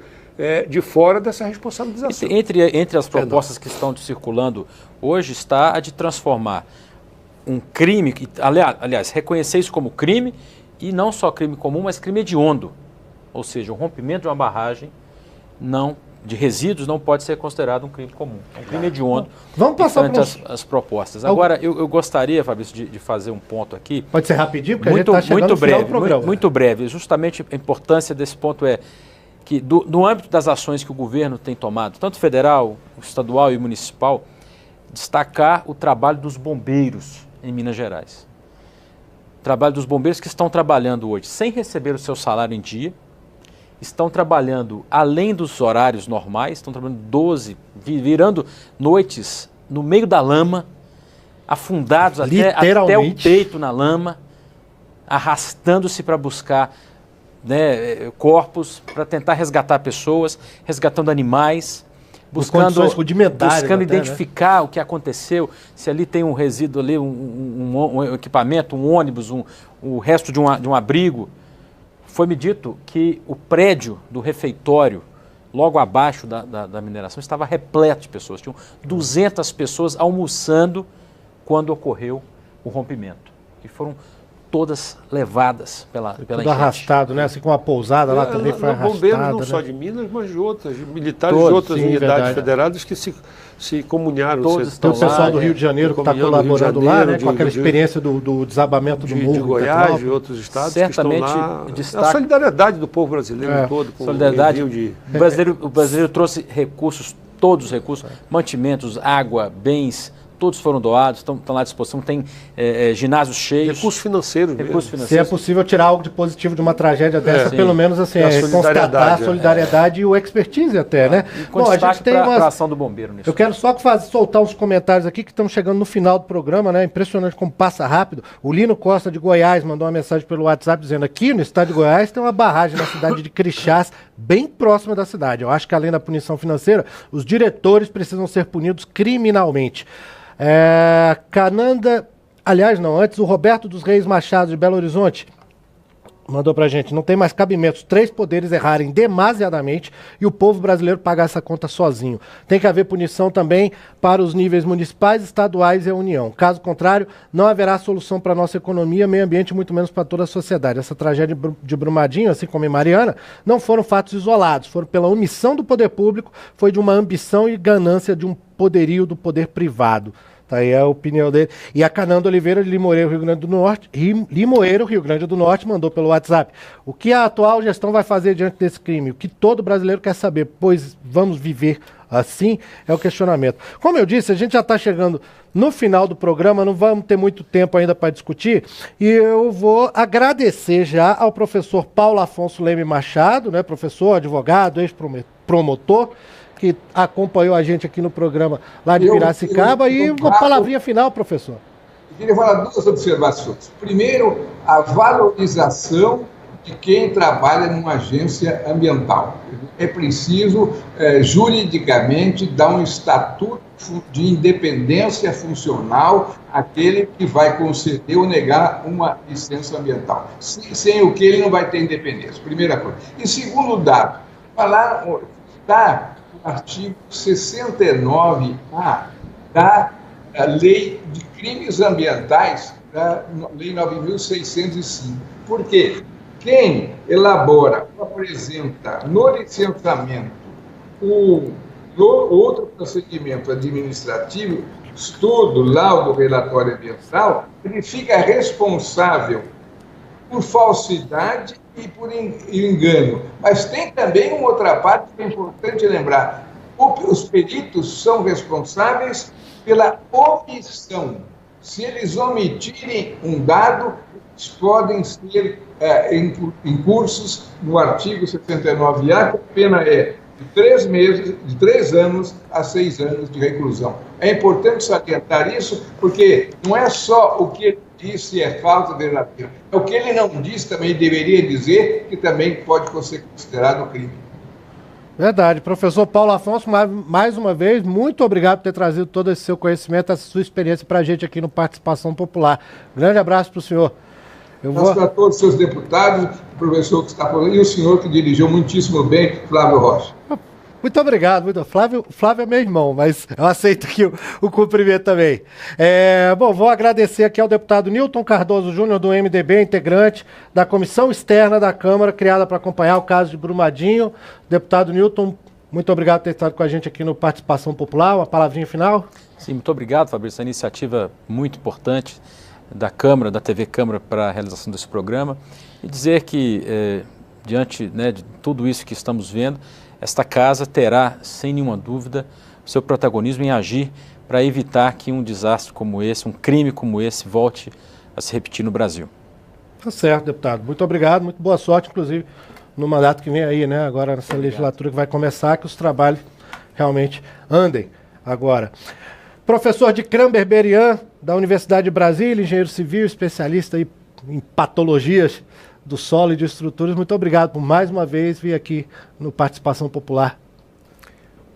de fora dessa responsabilização. Entre as propostas que estão circulando hoje está a de transformar um crime, aliás, reconhecer isso como crime, e não só crime comum, mas crime hediondo. Ou seja, o rompimento de uma barragem de resíduos não pode ser considerado um crime comum. É um crime hediondo. Vamos passar para as propostas. Agora, eu gostaria, Fabrício, de fazer um ponto aqui. Pode ser rapidinho, porque a gente está chegando no final do programa. Muito breve. Justamente a importância desse ponto é que, no âmbito das ações que o governo tem tomado, tanto federal, estadual e municipal, destacar o trabalho dos bombeiros em Minas Gerais. O trabalho dos bombeiros que estão trabalhando hoje sem receber o seu salário em dia, estão trabalhando além dos horários normais, estão trabalhando 12, virando noites no meio da lama, afundados até o peito na lama, arrastando-se para buscar corpos, para tentar resgatar pessoas, resgatando animais, buscando identificar o que aconteceu, se ali tem um resíduo, ali, um equipamento, um ônibus, o resto de um abrigo. Foi-me dito que o prédio do refeitório, logo abaixo da mineração, estava repleto de pessoas. Tinham 200 pessoas almoçando quando ocorreu o rompimento. E foram todas levadas pela enchente. Arrastado, né? Assim como a pousada lá também foi arrastada. Bombeiros não só de Minas, mas de outras, militares de outras unidades federadas que se comunharam. Todos estão lá. O pessoal do Rio de Janeiro que está colaborando lá, né? Com aquela experiência do desabamento do morro. De Goiás, de outros estados que estão lá. A solidariedade do povo brasileiro todo. Com solidariedade. O brasileiro trouxe recursos, todos os recursos, mantimentos, água, bens, todos foram doados, estão lá à disposição, tem ginásios cheios. Recursos financeiros. Se é possível tirar algo de positivo de uma tragédia dessa, pelo menos assim, constatar a solidariedade e o expertise até, né? E com destaque para a ação do bombeiro nisso. Eu quero só soltar uns comentários aqui que estamos chegando no final do programa, né? Impressionante como passa rápido. O Lino Costa de Goiás mandou uma mensagem pelo WhatsApp dizendo: aqui no estado de Goiás tem uma barragem na cidade de Crixás, bem próxima da cidade. Eu acho que além da punição financeira, os diretores precisam ser punidos criminalmente. Cananda, aliás, não, antes o Roberto dos Reis Machado de Belo Horizonte mandou pra gente: não tem mais cabimento os 3 poderes errarem demasiadamente e o povo brasileiro pagar essa conta sozinho. Tem que haver punição também para os níveis municipais, estaduais e a União. Caso contrário, não haverá solução para a nossa economia, meio ambiente, muito menos para toda a sociedade. Essa tragédia de Brumadinho, assim como em Mariana, não foram fatos isolados, foram pela omissão do poder público, foi de uma ambição e ganância de um poderio do poder privado. Tá aí a opinião dele. E a Cananda Oliveira de Limoeiro, Rio Grande do Norte, mandou pelo WhatsApp: o que a atual gestão vai fazer diante desse crime? O que todo brasileiro quer saber, pois vamos viver assim, é o questionamento. Como eu disse, a gente já está chegando no final do programa, não vamos ter muito tempo ainda para discutir, e eu vou agradecer já ao professor Paulo Afonso Leme Machado, né, professor, advogado, ex-promotor, que acompanhou a gente aqui no programa lá de Piracicaba. E uma palavrinha final, professor. Eu queria falar 2 observações. Primeiro, a valorização de quem trabalha numa agência ambiental. É preciso, juridicamente, dar um estatuto de independência funcional àquele que vai conceder ou negar uma licença ambiental. Sem o que ele não vai ter independência, primeira coisa. E segundo dado, artigo 69A da Lei de Crimes Ambientais, da Lei 9.605. Por quê? Quem elabora, apresenta no licenciamento outro procedimento administrativo, estudo, laudo, relatório ambiental, ele fica responsável por falsidade e por engano. Mas tem também uma outra parte que é importante lembrar: os peritos são responsáveis pela omissão. Se eles omitirem um dado, eles podem ser incursos no artigo 69A, que a pena é de 3 anos a 6 anos de reclusão. É importante salientar isso, porque não é só o que ele disse é falso ou verdadeiro. É o que ele não diz também deveria dizer, que também pode ser considerado crime. Verdade. Professor Paulo Afonso, mais uma vez, muito obrigado por ter trazido todo esse seu conhecimento, essa sua experiência para a gente aqui no Participação Popular. Grande abraço para o senhor. Para todos os seus deputados, o professor que está falando, e o senhor que dirigiu muitíssimo bem, Flávio Rocha. Muito obrigado. Flávio é meu irmão, mas eu aceito aqui o cumprimento também. Bom, vou agradecer aqui ao deputado Nilton Cardoso Júnior, do MDB, integrante da Comissão Externa da Câmara, criada para acompanhar o caso de Brumadinho. Deputado Nilton, muito obrigado por ter estado com a gente aqui no Participação Popular. Uma palavrinha final? Sim, muito obrigado, Fabrício. Essa iniciativa muito importante da Câmara, da TV Câmara, para a realização desse programa. E dizer que, diante, né, de tudo isso que estamos vendo, esta casa terá, sem nenhuma dúvida, o seu protagonismo em agir para evitar que um desastre como esse, um crime como esse, volte a se repetir no Brasil. Tá certo, deputado. Muito obrigado, muito boa sorte, inclusive, no mandato que vem aí, né? Agora, nessa legislatura que vai começar, que os trabalhos realmente andem agora. Professor de Berberian, da Universidade de Brasília, engenheiro civil, especialista aí em patologias do solo e de estruturas. Muito obrigado por mais uma vez vir aqui no Participação Popular.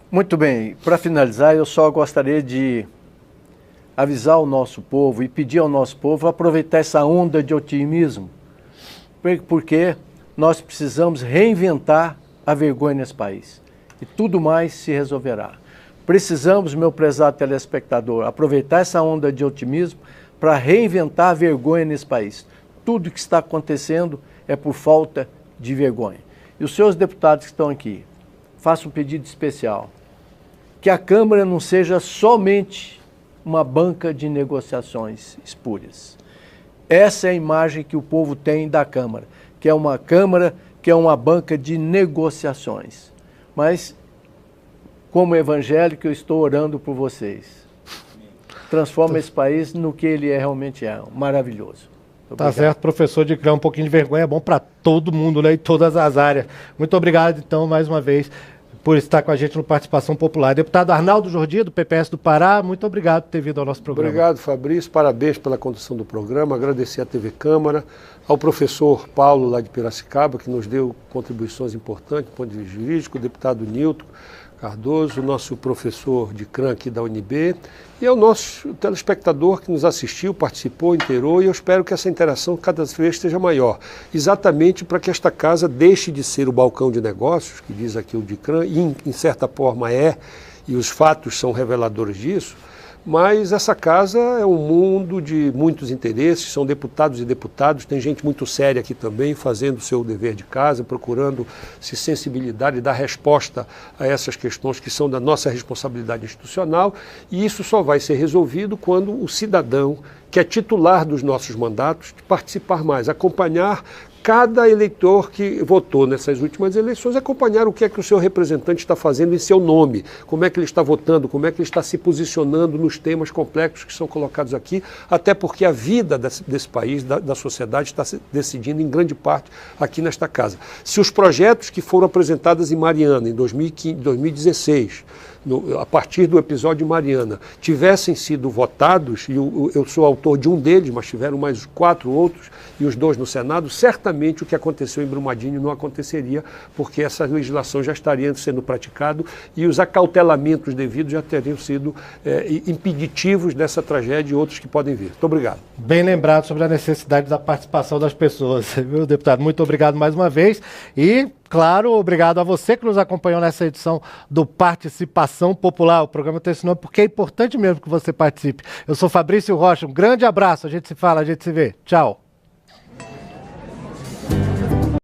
Muito bem. Para finalizar, eu só gostaria de avisar o nosso povo e pedir ao nosso povo aproveitar essa onda de otimismo, porque nós precisamos reinventar a vergonha nesse país e tudo mais se resolverá. Precisamos, meu prezado telespectador, aproveitar essa onda de otimismo para reinventar a vergonha nesse país. Tudo que está acontecendo é por falta de vergonha. E os seus deputados que estão aqui, façam um pedido especial. Que a Câmara não seja somente uma banca de negociações espúrias. Essa é a imagem que o povo tem da Câmara, que é uma Câmara, que é uma banca de negociações. Mas, como evangélico, eu estou orando por vocês. transforma esse país no que ele realmente é, maravilhoso. Tá certo, professor, de criar um pouquinho de vergonha é bom para todo mundo, né, em todas as áreas. Muito obrigado, então, mais uma vez, por estar com a gente no Participação Popular. Deputado Arnaldo Jordi, do PPS do Pará, muito obrigado por ter vindo ao nosso programa. Obrigado, Fabrício, parabéns pela condução do programa, agradecer à TV Câmara, ao professor Paulo, lá de Piracicaba, que nos deu contribuições importantes do ponto de vista jurídico, o deputado Nilton Cardoso, o nosso professor de CRAN aqui da UNB, e ao nosso telespectador que nos assistiu, participou, inteirou, e eu espero que essa interação cada vez esteja maior, exatamente para que esta casa deixe de ser o balcão de negócios, que diz aqui o de CRAN, e em certa forma é, e os fatos são reveladores disso, mas essa casa é um mundo de muitos interesses, são deputados e deputados, tem gente muito séria aqui também, fazendo o seu dever de casa, procurando se sensibilidade e dar resposta a essas questões que são da nossa responsabilidade institucional, e isso só vai ser resolvido quando o cidadão, que é titular dos nossos mandatos, participar mais, acompanhar cada eleitor que votou nessas últimas eleições, acompanhar o que é que o seu representante está fazendo em seu nome, como é que ele está votando, como é que ele está se posicionando nos temas complexos que são colocados aqui, até porque a vida desse país, da sociedade, está se decidindo em grande parte aqui nesta casa. Se os projetos que foram apresentados em Mariana em 2016, a partir do episódio de Mariana, tivessem sido votados, e eu sou autor de um deles, mas tiveram mais 4 outros, e os 2 no Senado, certamente o que aconteceu em Brumadinho não aconteceria, porque essa legislação já estaria sendo praticada e os acautelamentos devidos já teriam sido impeditivos dessa tragédia e outros que podem vir. Muito obrigado. Bem lembrado sobre a necessidade da participação das pessoas, viu, deputado? Muito obrigado mais uma vez e, claro, obrigado a você que nos acompanhou nessa edição do Participação Popular. O programa tem esse nome porque é importante mesmo que você participe. Eu sou Fabrício Rocha, um grande abraço, a gente se fala, a gente se vê. Tchau.